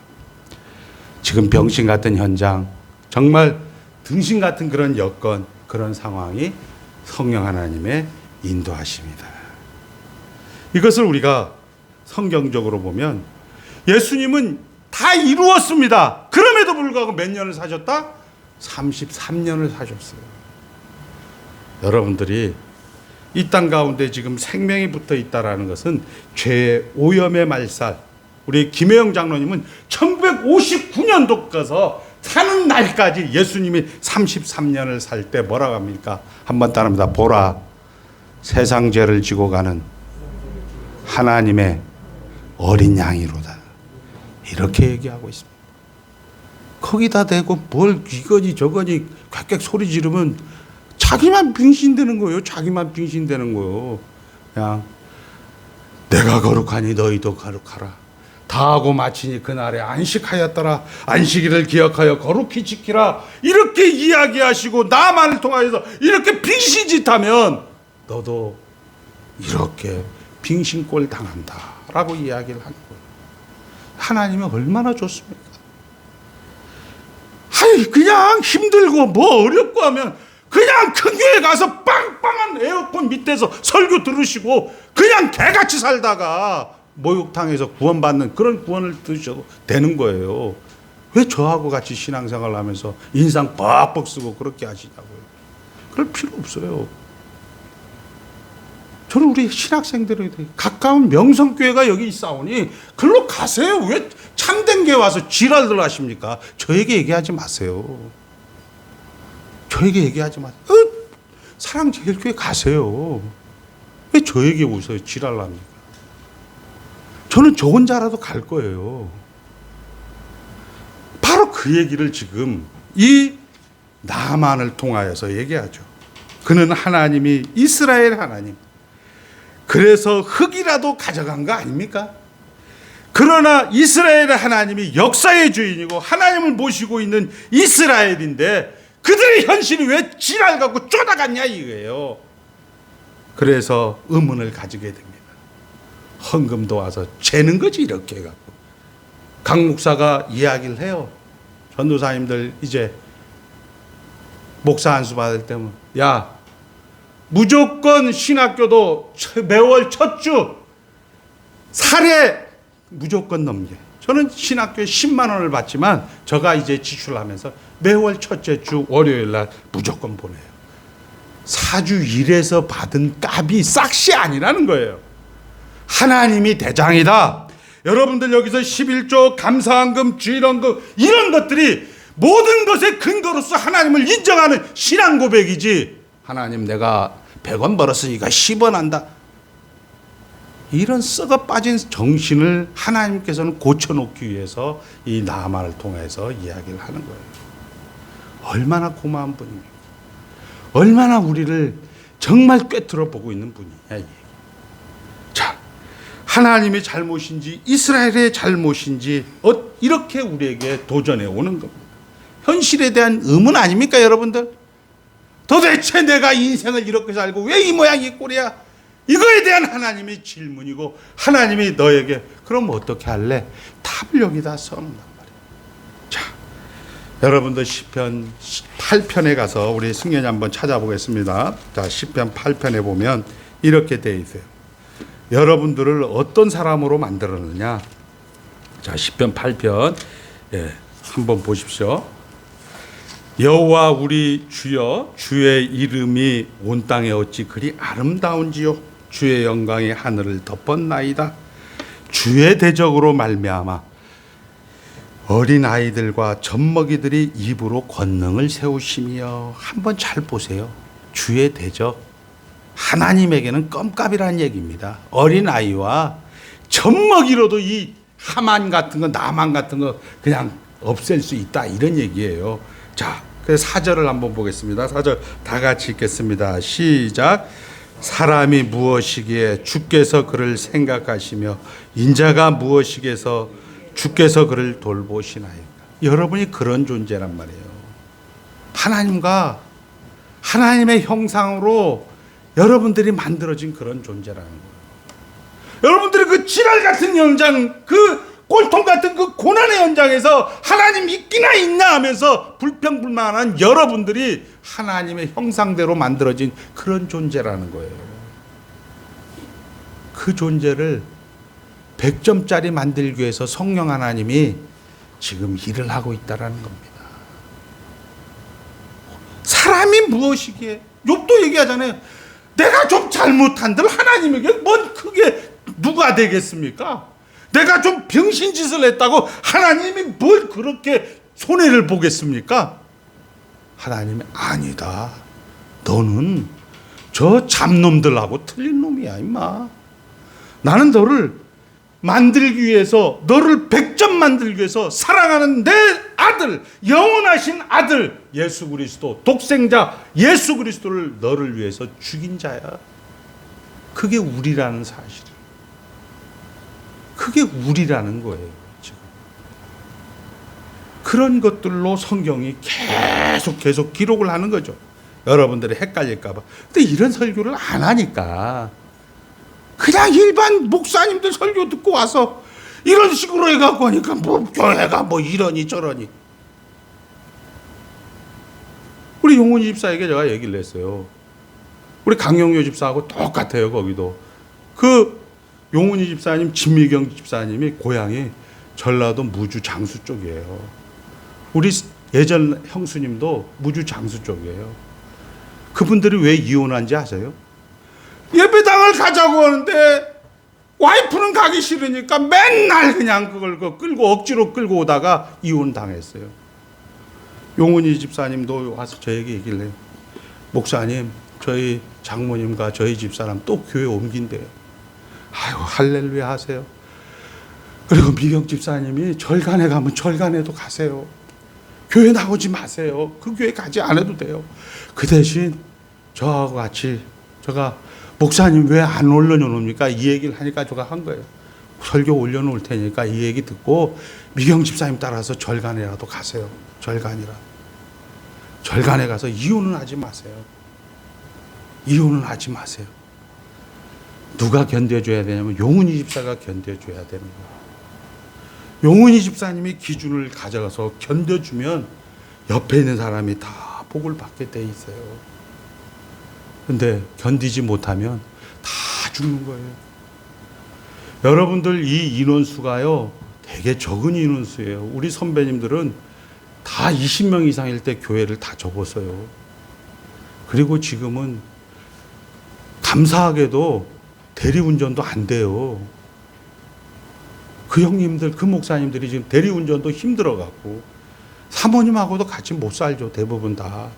Speaker 4: 지금 병신 같은 현장, 정말 등신 같은 그런 여건, 그런 상황이 성령 하나님의 인도하십니다. 이것을 우리가 성경적으로 보면 예수님은 다 이루었습니다. 그럼에도 불구하고 몇 년을 사셨다? 33년을 사셨어요. 여러분들이 이 땅 가운데 지금 생명이 붙어 있다라는 것은 죄의 오염의 말살. 우리 김혜영 장로님은 1959년도 가서 사는 날까지 예수님이 33년을 살 때 뭐라고 합니까? 한번 따라합니다. 보라, 세상 죄를 지고 가는 하나님의 어린 양이로다. 이렇게 얘기하고 있습니다. 거기다 대고 뭘 이거니 저거니 꽥꽥 소리 지르면 자기만 빙신되는 거예요. 자기만 빙신되는 거예요. 그냥 내가 거룩하니 너희도 거룩하라. 다 하고 마치니 그날에 안식하였더라. 안식일을 기억하여 거룩히 지키라. 이렇게 이야기하시고 나만을 통하여서 이렇게 빙신짓하면 너도 이렇게 빙신꼴 당한다라고 이야기를 하는 거예요. 하나님은 얼마나 좋습니까? 아이, 그냥 힘들고 뭐 어렵고 하면 그냥 큰 교회 가서 빵빵한 에어컨 밑에서 설교 들으시고 그냥 개같이 살다가 목욕탕에서 구원받는 그런 구원을 드셔도 되는 거예요. 왜 저하고 같이 신앙생활을 하면서 인상 뻑뻑 쓰고 그렇게 하시냐고요. 그럴 필요 없어요. 저는 우리 신학생들에 가까운 명성교회가 여기 있사오니 글로 가세요. 왜 참된 교회 와서 지랄들 하십니까? 저에게 얘기하지 마세요. 저에게 얘기하지 마세요. 사랑제일교회 가세요. 왜 저에게 오셔서 지랄을 합니까? 저는 저 혼자라도 갈 거예요. 바로 그 얘기를 지금 이 나만을 통하여서 얘기하죠. 그는 하나님이 이스라엘 하나님. 그래서 흙이라도 가져간 거 아닙니까? 그러나 이스라엘의 하나님이 역사의 주인이고 하나님을 모시고 있는 이스라엘인데 그들의 현실이 왜 지랄 갖고 쫓아갔냐 이거예요. 그래서 의문을 가지게 됩니다. 헌금도 와서 재는 거지 이렇게 해갖고. 강 목사가 이야기를 해요. 전도사님들 이제 목사 안수 받을 때면 야 무조건 신학교도 매월 첫 주 사례 무조건 넘게. 저는 신학교에 10만 원을 받지만 제가 이제 지출하면서 매월 첫째 주 월요일 날 무조건 보내요. 사주 일에서 받은 값이 싹이 아니라는 거예요. 하나님이 대장이다. 여러분들 여기서 11조 감사헌금 주일헌금 이런 것들이 모든 것의 근거로서 하나님을 인정하는 신앙 고백이지. 하나님 내가 100원 벌었으니까 10원 한다. 이런 썩어 빠진 정신을 하나님께서는 고쳐놓기 위해서 이 나아만을 통해서 이야기를 하는 거예요. 얼마나 고마운 분입니까? 얼마나 우리를 정말 꿰뚫어 보고 있는 분이냐. 자, 하나님의 잘못인지 이스라엘의 잘못인지 이렇게 우리에게 도전해 오는 겁니다. 현실에 대한 의문 아닙니까, 여러분들? 도대체 내가 인생을 이렇게 살고 왜 이 모양 이 꼴이야? 이거에 대한 하나님의 질문이고, 하나님이 너에게 그럼 어떻게 할래? 답을 여기다 써놓는단 말이에요. 자, 여러분들 시편 8편에 가서 우리 승연이 한번 찾아보겠습니다. 자, 시편 8편에 보면 이렇게 돼 있어요. 여러분들을 어떤 사람으로 만들었느냐? 자, 시편 8편 한번 보십시오. 여호와 우리 주여, 주의 이름이 온 땅에 어찌 그리 아름다운지요. 주의 영광이 하늘을 덮었나이다. 주의 대적으로 말미암아 어린 아이들과 젖먹이들이 입으로 권능을 세우시며. 한번 잘 보세요. 주의 대적, 하나님에게는 껌값이라는 얘기입니다. 어린 아이와 젖먹이로도 이 하만 같은 거, 나만 같은 거 그냥 없앨 수 있다, 이런 얘기예요. 자, 그래서 4절을 한번 보겠습니다. 4절 다 같이 읽겠습니다. 시작. 사람이 무엇이기에 주께서 그를 생각하시며 인자가 무엇이기에서 주께서 그를 돌보시나이까. 여러분이 그런 존재란 말이에요. 하나님과 하나님의 형상으로 여러분들이 만들어진 그런 존재라는 거예요. 여러분들이 그 지랄 같은 현장, 그 꼴통 같은 그 고난의 현장에서 하나님 있기나 있나 하면서 불평불만한 여러분들이 하나님의 형상대로 만들어진 그런 존재라는 거예요. 그 존재를 100점짜리 만들기 위해서 성령 하나님이 지금 일을 하고 있다는 겁니다. 사람이 무엇이기에? 욥도 얘기하잖아요. 내가 좀 잘못한들 하나님에게 뭔 크게 누가 되겠습니까? 내가 좀 병신짓을 했다고 하나님이 뭘 그렇게 손해를 보겠습니까? 하나님이 아니다. 너는 저 잡놈들하고 틀린 놈이야, 임마. 나는 너를 만들기 위해서, 너를 100점 만들기 위해서 사랑하는 내 아들, 영원하신 아들 예수 그리스도, 독생자 예수 그리스도를 너를 위해서 죽인 자야. 그게 우리라는 사실. 그게 우리라는 거예요, 지금. 그런 것들로 성경이 계속 기록을 하는 거죠. 여러분들이 헷갈릴까 봐. 근데 이런 설교를 안 하니까 그냥 일반 목사님들 설교 듣고 와서 이런 식으로 해갖고 하니까 뭐 교회가 뭐 이러니 저러니. 우리 용훈이 집사에게 제가 얘기를 했어요. 우리 강영효 집사하고 똑같아요, 거기도. 그 용훈이 집사님, 진미경 집사님이 고향이 전라도 무주 장수 쪽이에요. 우리 예전 형수님도 무주 장수 쪽이에요. 그분들이 왜 이혼한지 아세요? 예배당을 가자고 하는데 와이프는 가기 싫으니까 맨날 그냥 그걸 끌고 억지로 끌고 오다가 이혼 당했어요. 용훈이 집사님도 와서 저에게 얘기를 해요. 목사님, 저희 장모님과 저희 집사람 또 교회 옮긴대요. 아유, 할렐루야 하세요. 그리고 미경 집사님이 절간에 가면 절간에도 가세요. 교회 나오지 마세요. 그 교회 가지 않아도 돼요. 그 대신 저하고 같이 제가 목사님 왜 안 올려놓습니까? 이 얘기를 하니까 제가 한 거예요. 설교 올려놓을 테니까 이 얘기 듣고 미경 집사님 따라서 절간에라도 가세요. 절간이라. 절간에 가서 이혼은 하지 마세요. 이혼은 하지 마세요. 누가 견뎌줘야 되냐면 용훈이 집사가 견뎌줘야 되는 거예요. 용훈이 집사님이 기준을 가져가서 견뎌주면 옆에 있는 사람이 다 복을 받게 돼 있어요. 근데 견디지 못하면 다 죽는 거예요. 여러분들 이 인원수가요 되게 적은 인원수예요. 우리 선배님들은 다 20명 이상일 때 교회를 다 접었어요. 그리고 지금은 감사하게도 대리운전도 안 돼요. 그 형님들, 그 목사님들이 지금 대리운전도 힘들어갖고 사모님하고도 같이 못 살죠. 대부분 다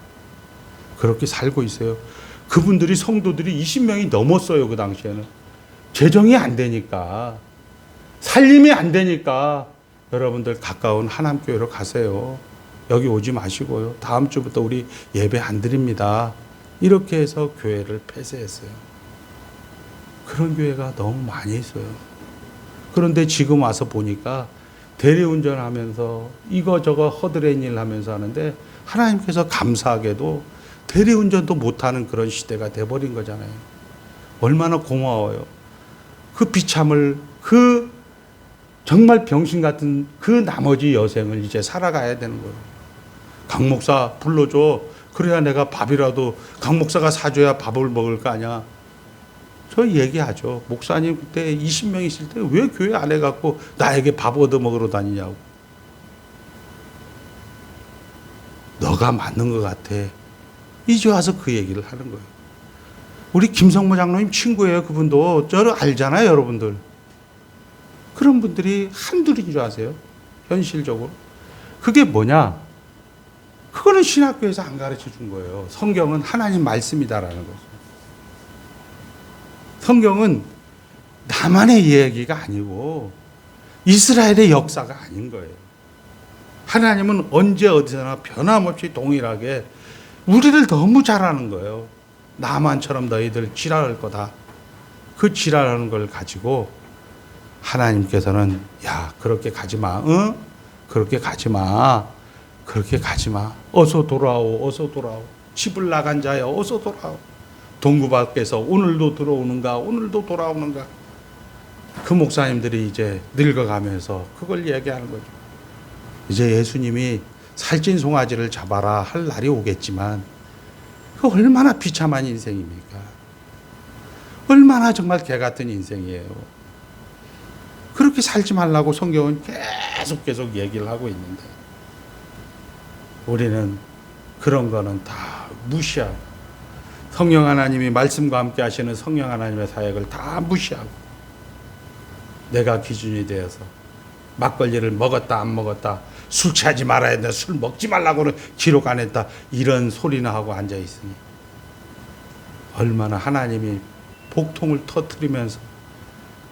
Speaker 4: 그렇게 살고 있어요. 그분들이 성도들이 20명이 넘었어요. 그 당시에는. 재정이 안 되니까, 살림이 안 되니까 여러분들 가까운 하남교회로 가세요. 여기 오지 마시고요. 다음 주부터 우리 예배 안 드립니다. 이렇게 해서 교회를 폐쇄했어요. 그런 교회가 너무 많이 있어요. 그런데 지금 와서 보니까 대리운전 하면서 이거저거 허드렛 일 하면서 하는데 하나님께서 감사하게도 대리운전도 못하는 그런 시대가 돼버린 거잖아요. 얼마나 고마워요. 그 비참을, 그 정말 병신 같은 그 나머지 여생을 이제 살아가야 되는 거예요. 강 목사 불러줘. 그래야 내가 밥이라도 강 목사가 사줘야 밥을 먹을 거 아니야. 저 얘기하죠. 목사님 그때 20명 있을 때 왜 교회 안 해갖고 나에게 밥 얻어 먹으러 다니냐고. 너가 맞는 것 같아. 이제 와서 그 얘기를 하는 거예요. 우리 김성모 장로님 친구예요. 그분도 저를 알잖아요, 여러분들. 그런 분들이 한둘인 줄 아세요? 현실적으로. 그게 뭐냐? 그거는 신학교에서 안 가르쳐 준 거예요. 성경은 하나님 말씀이다라는 거죠. 성경은 나만의 이야기가 아니고 이스라엘의 역사가 아닌 거예요. 하나님은 언제 어디서나 변함없이 동일하게 우리를 너무 잘 아는 거예요. 나만처럼 너희들 지랄할 거다. 그 지랄하는 걸 가지고 하나님께서는 야, 그렇게 가지 마. 응? 그렇게 가지 마. 그렇게 가지 마. 어서 돌아오. 어서 돌아오. 집을 나간 자여 어서 돌아오. 동구 밖에서 오늘도 들어오는가? 오늘도 돌아오는가? 그 목사님들이 이제 늙어가면서 그걸 얘기하는 거죠. 이제 예수님이 살찐 송아지를 잡아라 할 날이 오겠지만 그 얼마나 비참한 인생입니까? 얼마나 정말 개 같은 인생이에요. 그렇게 살지 말라고 성경은 계속 얘기를 하고 있는데 우리는 그런 거는 다 무시하고 성령 하나님이 말씀과 함께 하시는 성령 하나님의 사역을 다 무시하고 내가 기준이 되어서 막걸리를 먹었다 안 먹었다 술 취하지 말아야 된다 술 먹지 말라고는 기록 안 했다 이런 소리나 하고 앉아 있으니 얼마나 하나님이 복통을 터뜨리면서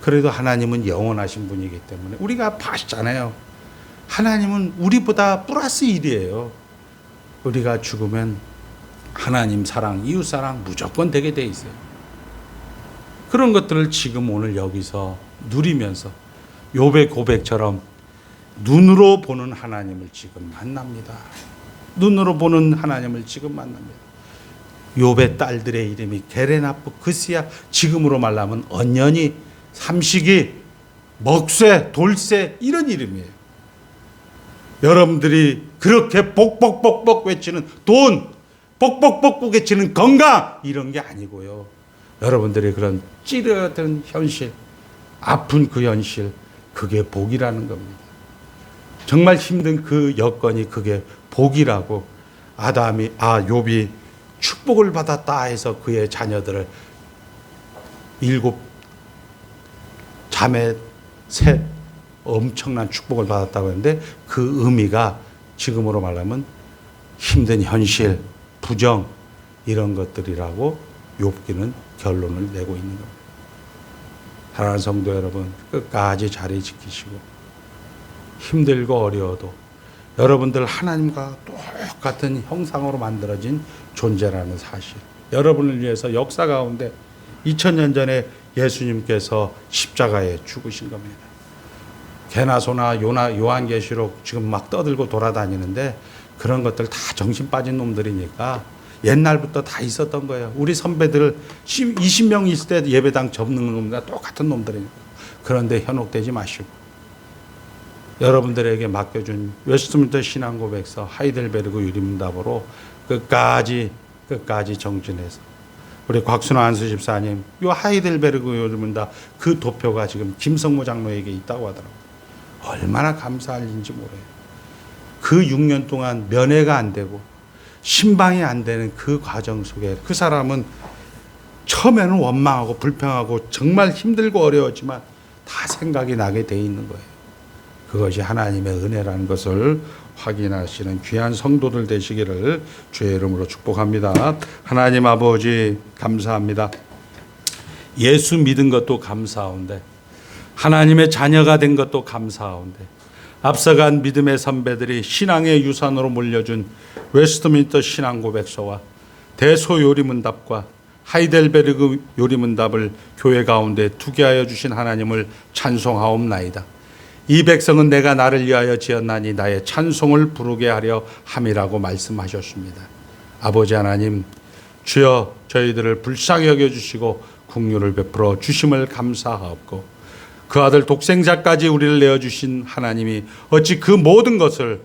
Speaker 4: 그래도 하나님은 영원하신 분이기 때문에 우리가 봤잖아요. 하나님은 우리보다 플러스 1이에요. 우리가 죽으면 하나님 사랑, 이웃 사랑 무조건 되게 돼 있어요. 그런 것들을 지금 오늘 여기서 누리면서 욥의 고백처럼 눈으로 보는 하나님을 지금 만납니다. 눈으로 보는 하나님을 지금 만납니다. 욥의 딸들의 이름이 게레나프, 그스야, 지금으로 말하면 언년이, 삼식이, 먹쇠, 돌쇠 이런 이름이에요. 여러분들이 그렇게 복복복복 외치는 돈, 복복복복 외치는 건강 이런 게 아니고요. 여러분들의 그런 찌르던 현실, 아픈 그 현실, 그게 복이라는 겁니다. 정말 힘든 그 여건이 그게 복이라고 욥이 축복을 받았다 해서 그의 자녀들을 7 자매 셋 엄청난 축복을 받았다고 했는데 그 의미가 지금으로 말하면 힘든 현실, 부정 이런 것들이라고 욥기는 결론을 내고 있는 겁니다. 사랑하는 성도 여러분, 끝까지 자리 지키시고 힘들고 어려워도 여러분들 하나님과 똑같은 형상으로 만들어진 존재라는 사실, 여러분을 위해서 역사 가운데 2000년 전에 예수님께서 십자가에 죽으신 겁니다. 개나 소나 요한계시록 지금 막 떠들고 돌아다니는데 그런 것들 다 정신 빠진 놈들이니까 옛날부터 다 있었던 거예요. 우리 선배들 20명 있을 때 예배당 접는 놈과 똑같은 놈들이니까. 그런데 현혹되지 마시고 여러분들에게 맡겨준 웨스트민스터 신앙고백서 하이델베르그 유림답으로 끝까지 정진해서 우리 곽순아 안수 집사님 이 하이델베르그 유림답 그 도표가 지금 김성모 장로에게 있다고 하더라고요. 얼마나 감사할 일인지 모르요. 그 6년 동안 면회가 안 되고 신방이 안 되는 그 과정 속에 그 사람은 처음에는 원망하고 불평하고 정말 힘들고 어려웠지만 다 생각이 나게 돼 있는 거예요. 그것이 하나님의 은혜라는 것을 확인하시는 귀한 성도들 되시기를 주의 이름으로 축복합니다. 하나님 아버지 감사합니다. 예수 믿은 것도 감사하온데 하나님의 자녀가 된 것도 감사하온데 앞서간 믿음의 선배들이 신앙의 유산으로 물려준 웨스트민스터 신앙고백서와 대소요리문답과 하이델베르그 요리문답을 교회 가운데 두게 하여 주신 하나님을 찬송하옵나이다. 이 백성은 내가 나를 위하여 지었나니 나의 찬송을 부르게 하려 함이라고 말씀하셨습니다. 아버지 하나님, 주여 저희들을 불쌍히 여겨주시고 긍휼을 베풀어 주심을 감사하옵고 그 아들 독생자까지 우리를 내어주신 하나님이 어찌 그 모든 것을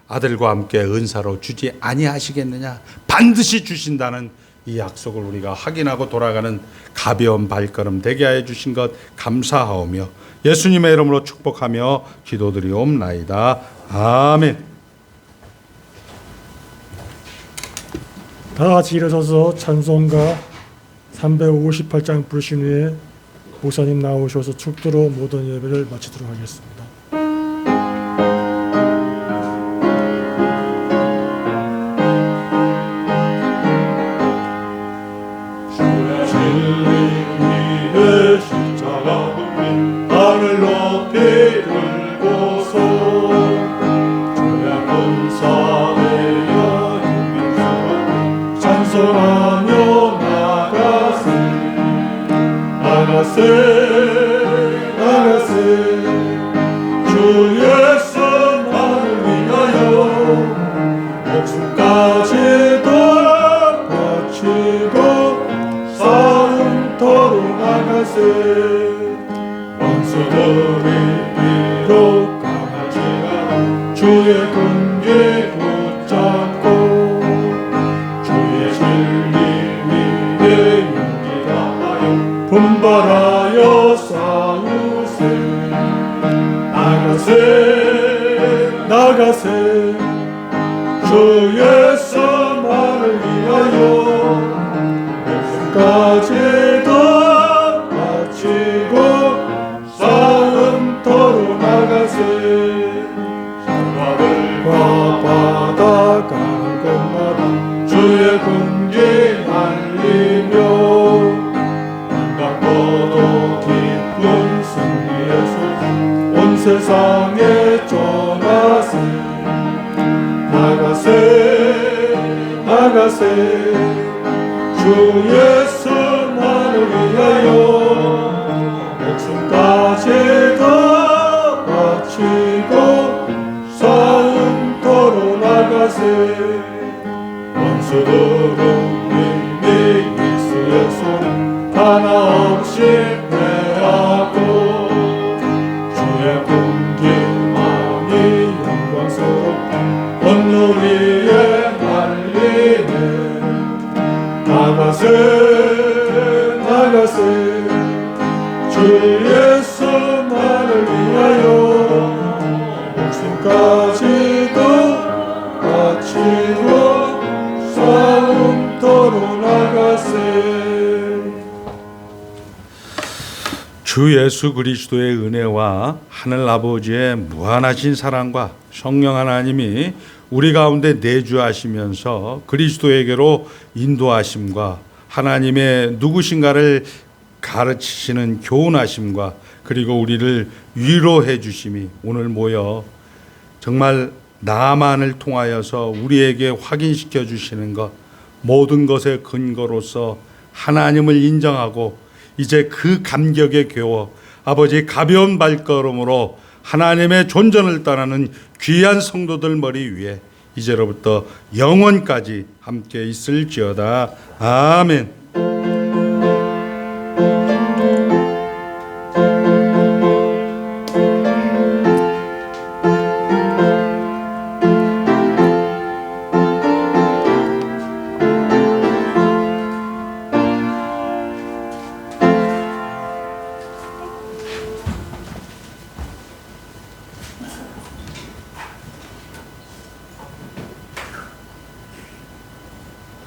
Speaker 4: 아들과 함께 은사로 주지 아니하시겠느냐. 반드시 주신다는 이 약속을 우리가 확인하고 돌아가는 가벼운 발걸음 되게 하여 주신 것 감사하오며 예수님의 이름으로 축복하며 기도드리옵나이다. 아멘.
Speaker 1: 다 같이 일어서서 찬송가 358장 부르신 후에 목사님 나오셔서 축도로 모든 예배를 마치도록 하겠습니다. 주 예수 나를 위하여 목숨까지도 바치고 싸움터로 나가세. 원수들이 비록 강하지만 주의 군기 붙잡고 주의 진리 위에 용기 다하여 분발하여 싸우세. 나가세 주 예수 나를 위하여 목숨까지도 바치고 싸움터로 나가세. 산하들과 바다 가는 곳마다 주의 군기 알리며 반갑고도 기쁜 승리의 소식 온 세상에 전하세. 나가세 주 예수 나를 위하여 목숨까지도 바치고 싸움터로 나가세. 원수들은 이미 예수의 손 하나 없이 패하고 주의 군기만이 영광스럽다 온누 위에 날리네. 나가세 주 예수 나를 위하여 목숨까지도 바치고 싸움터로 나가세.
Speaker 4: 주 예수 그리스도의 은혜와 하늘 아버지의 무한하신 사랑과 성령 하나님이 우리 가운데 내주하시면서 그리스도에게로 인도하심과 하나님의 누구신가를 가르치시는 교훈하심과 그리고 우리를 위로해 주심이 오늘 모여 정말 나만을 통하여서 우리에게 확인시켜 주시는 것, 모든 것의 근거로서 하나님을 인정하고 이제 그 감격에 겨워 아버지 가벼운 발걸음으로 하나님의 존전을 따르는 귀한 성도들 머리 위에 이제로부터 영원까지 함께 있을지어다. 아멘.